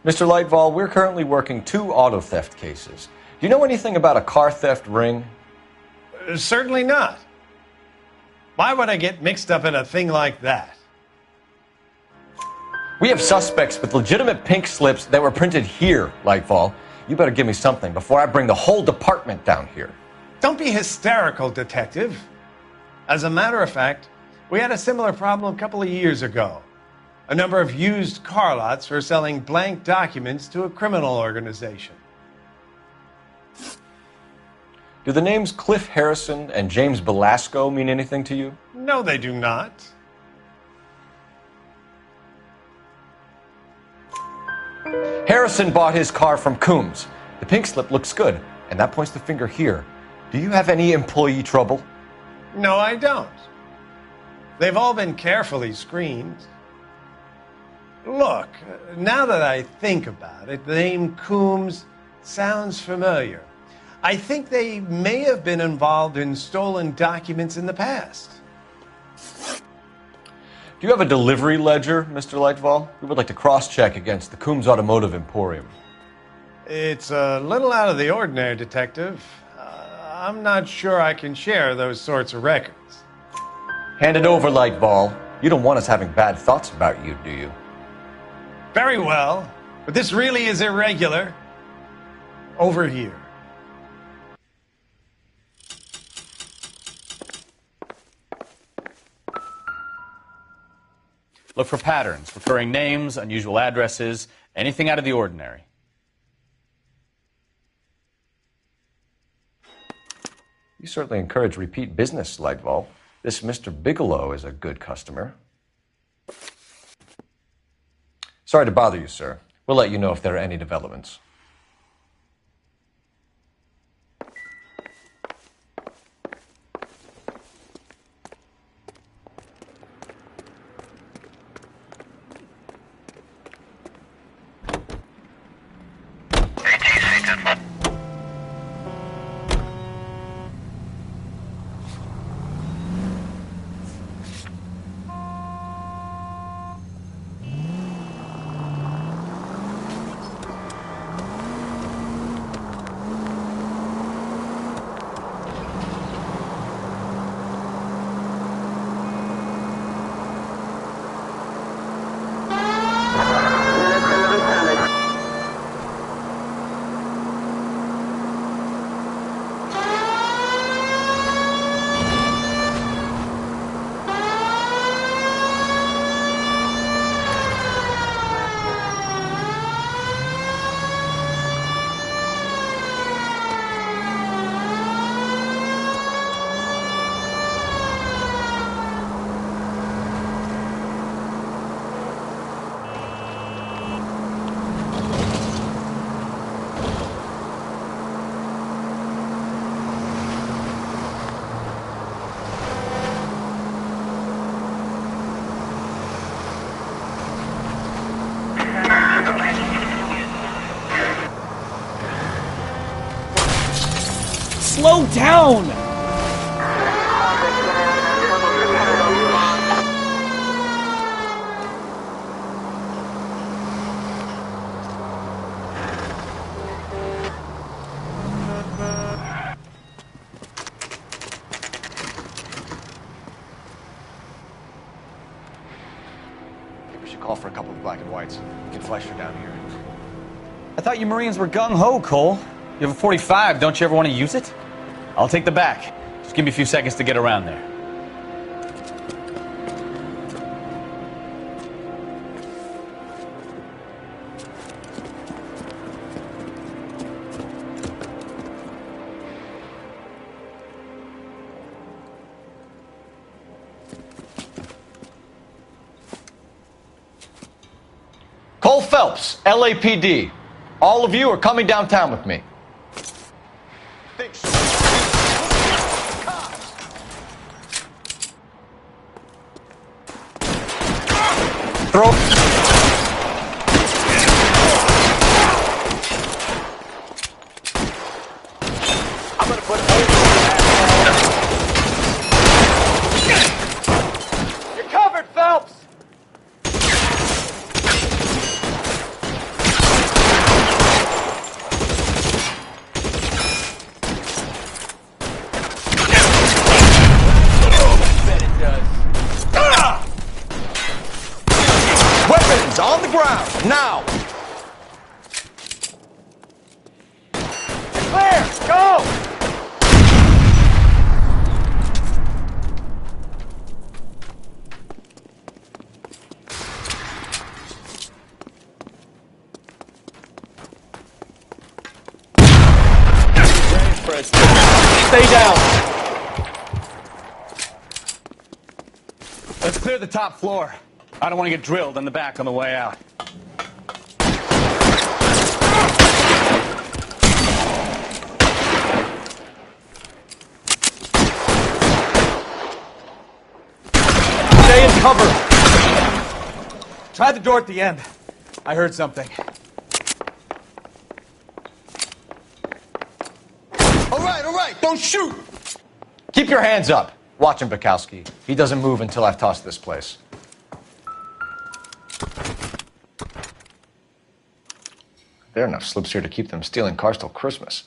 Mr. Lightfall, we're currently working 2 auto theft cases. Do you know anything about a car theft ring? Certainly not. Why would I get mixed up in a thing like that? We have suspects with legitimate pink slips that were printed here, Lightfall. You better give me something before I bring the whole department down here. Don't be hysterical, Detective. As a matter of fact, we had a similar problem a couple of years ago. A number of used car lots were selling blank documents to a criminal organization. Do the names Cliff Harrison and James Belasco mean anything to you? No, they do not. Harrison bought his car from Coombs. The pink slip looks good, and that points the finger here. Do you have any employee trouble? No, I don't. They've all been carefully screened. Look, now that I think about it, the name Coombs sounds familiar. I think they may have been involved in stolen documents in the past. Do you have a delivery ledger, Mr. Lightfall? We would like to cross-check against the Coombs Automotive Emporium. It's a little out of the ordinary, Detective. I'm not sure I can share those sorts of records. Hand it over, Lightfall. You don't want us having bad thoughts about you, do you? Very well, but this really is irregular. Over here. Look for patterns, recurring names, unusual addresses, anything out of the ordinary. You certainly encourage repeat business, Lightfall. This Mr. Bigelow is a good customer. Sorry to bother you, sir. We'll let you know if there are any developments. slow down! We should call for a couple of black and whites. Get Fleischer down here. I thought you Marines were gung-ho, Cole. You have a 45. Don't you ever want to use it? I'll take the back. Just give me a few seconds to get around there. Cole Phelps, LAPD. All of you are coming downtown with me. Throw. I'm gonna put You're covered, Phelps. Weapons on the ground, now! Clear, go! Stay down. Let's clear the top floor. I don't want to get drilled in the back on the way out. Stay in cover. Try the door at the end. I heard something. All right, don't shoot! Keep your hands up. Watch him, Bukowski. He doesn't move until I've tossed this place. There are enough slips here to keep them stealing cars till Christmas.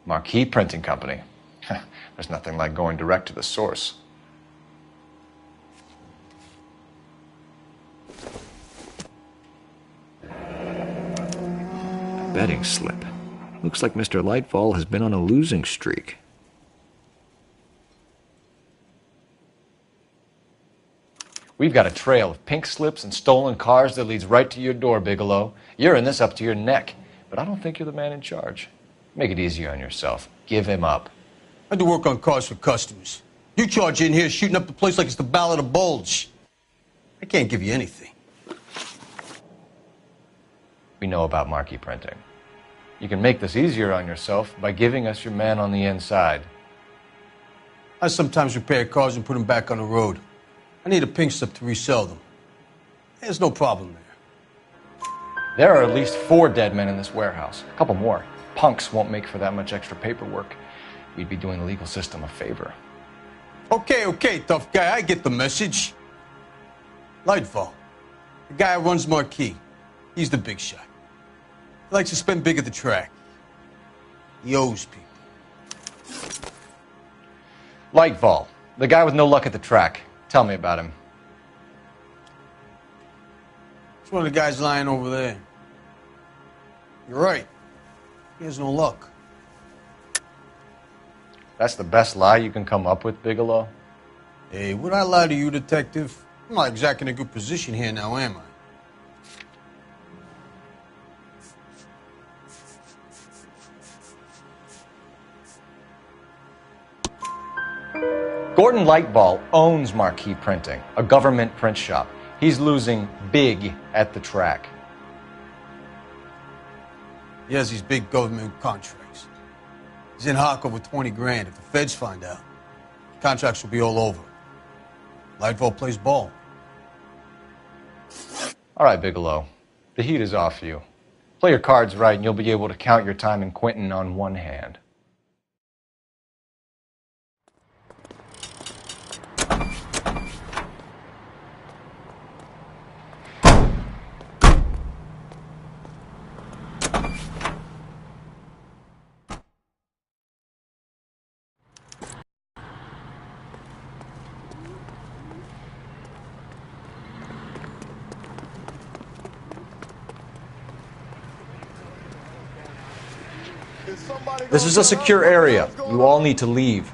Marquee Printing Company. There's nothing like going direct to the source. Betting slip. Looks like Mr. Lightfall has been on a losing streak. We've got a trail of pink slips and stolen cars that leads right to your door, Bigelow. You're in this up to your neck, but I don't think you're the man in charge. Make it easier on yourself. Give him up. I do work on cars for customers. You charge in here shooting up the place like it's the Ballad of Bulge. I can't give you anything. We know about marquee printing. You can make this easier on yourself by giving us your man on the inside. I sometimes repair cars and put them back on the road. I need a pink slip to resell them. There's no problem there. There are at least 4 dead men in this warehouse. A couple more. Punks won't make for that much extra paperwork. We'd be doing the legal system a favor. Okay, tough guy. I get the message. Lightfall, the guy who runs Marquee. He's the big shot. He likes to spend big at the track. He owes people. Lightfall, the guy with no luck at the track. Tell me about him. It's one of the guys lying over there. You're right. He has no luck. That's the best lie you can come up with, Bigelow? Hey, would I lie to you, detective? I'm not exactly in a good position here now, am I? Gordon Lightball owns Marquee Printing, a government print shop. He's losing big at the track. He has these big government contracts. He's in hock over 20 grand if the feds find out. Contracts will be all over. Lightfall plays ball. All right, Bigelow. The heat is off you. Play your cards right, and you'll be able to count your time in Quentin on one hand. This is a secure area. You all need to leave.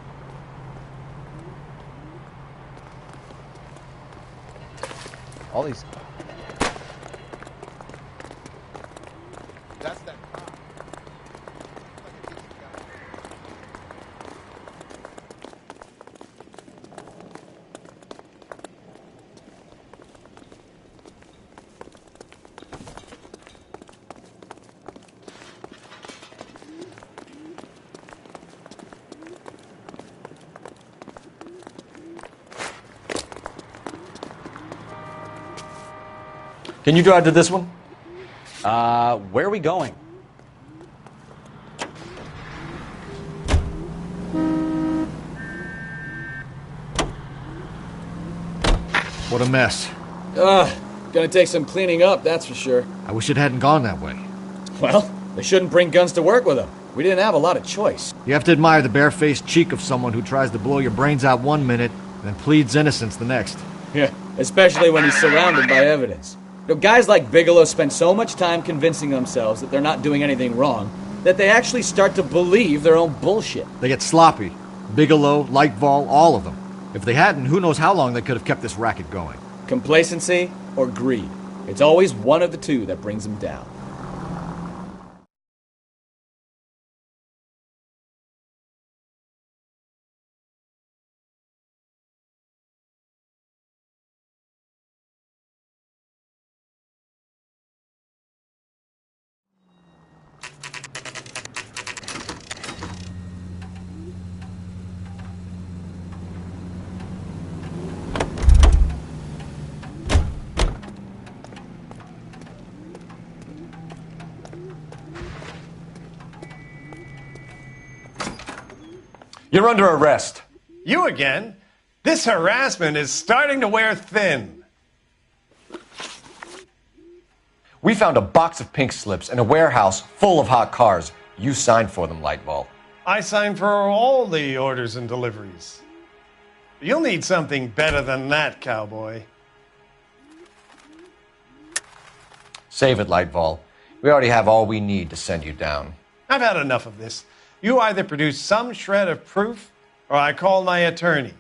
All these. Can you drive to this one? Where are we going? What a mess. Gonna take some cleaning up, that's for sure. I wish it hadn't gone that way. Well, they shouldn't bring guns to work with them. We didn't have a lot of choice. You have to admire the barefaced cheek of someone who tries to blow your brains out one minute, then pleads innocence the next. Yeah, especially when he's surrounded by evidence. You know, guys like Bigelow spend so much time convincing themselves that they're not doing anything wrong that they actually start to believe their own bullshit. They get sloppy. Bigelow, Lightfall, all of them. If they hadn't, who knows how long they could have kept this racket going. Complacency or greed. It's always one of the two that brings them down. You're under arrest. You again? This harassment is starting to wear thin. We found a box of pink slips in a warehouse full of hot cars. You signed for them, Lightball. I signed for all the orders and deliveries. You'll need something better than that, cowboy. Save it, Lightball. We already have all we need to send you down. I've had enough of this. You either produce some shred of proof, or I call my attorney.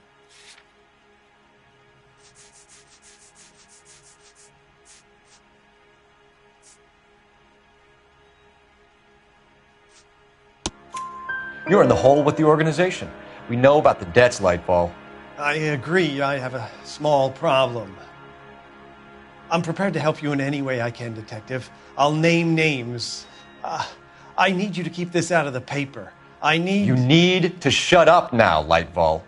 You're in the hole with the organization. We know about the debts, Lightball. I agree. I have a small problem. I'm prepared to help you in any way I can, Detective. I'll name names. I need you to keep this out of the paper. You need to shut up now, Lightball.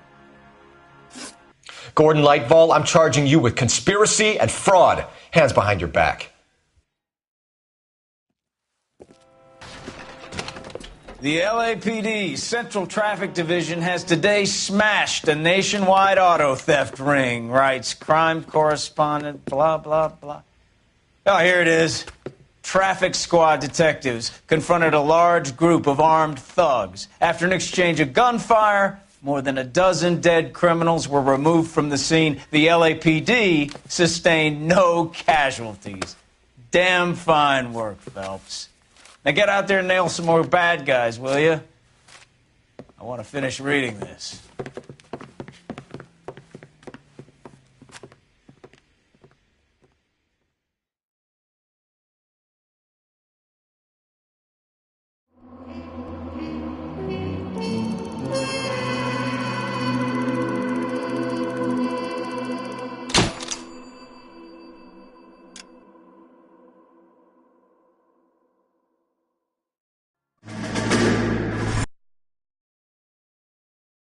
Gordon Lightball, I'm charging you with conspiracy and fraud. Hands behind your back. The LAPD Central Traffic Division has today smashed a nationwide auto theft ring, writes crime correspondent, blah, blah, blah. Oh, here it is. Traffic squad detectives confronted a large group of armed thugs. After an exchange of gunfire, more than a dozen dead criminals were removed from the scene. The LAPD sustained no casualties. Damn fine work, Phelps. Now get out there and nail some more bad guys, will you? I want to finish reading this.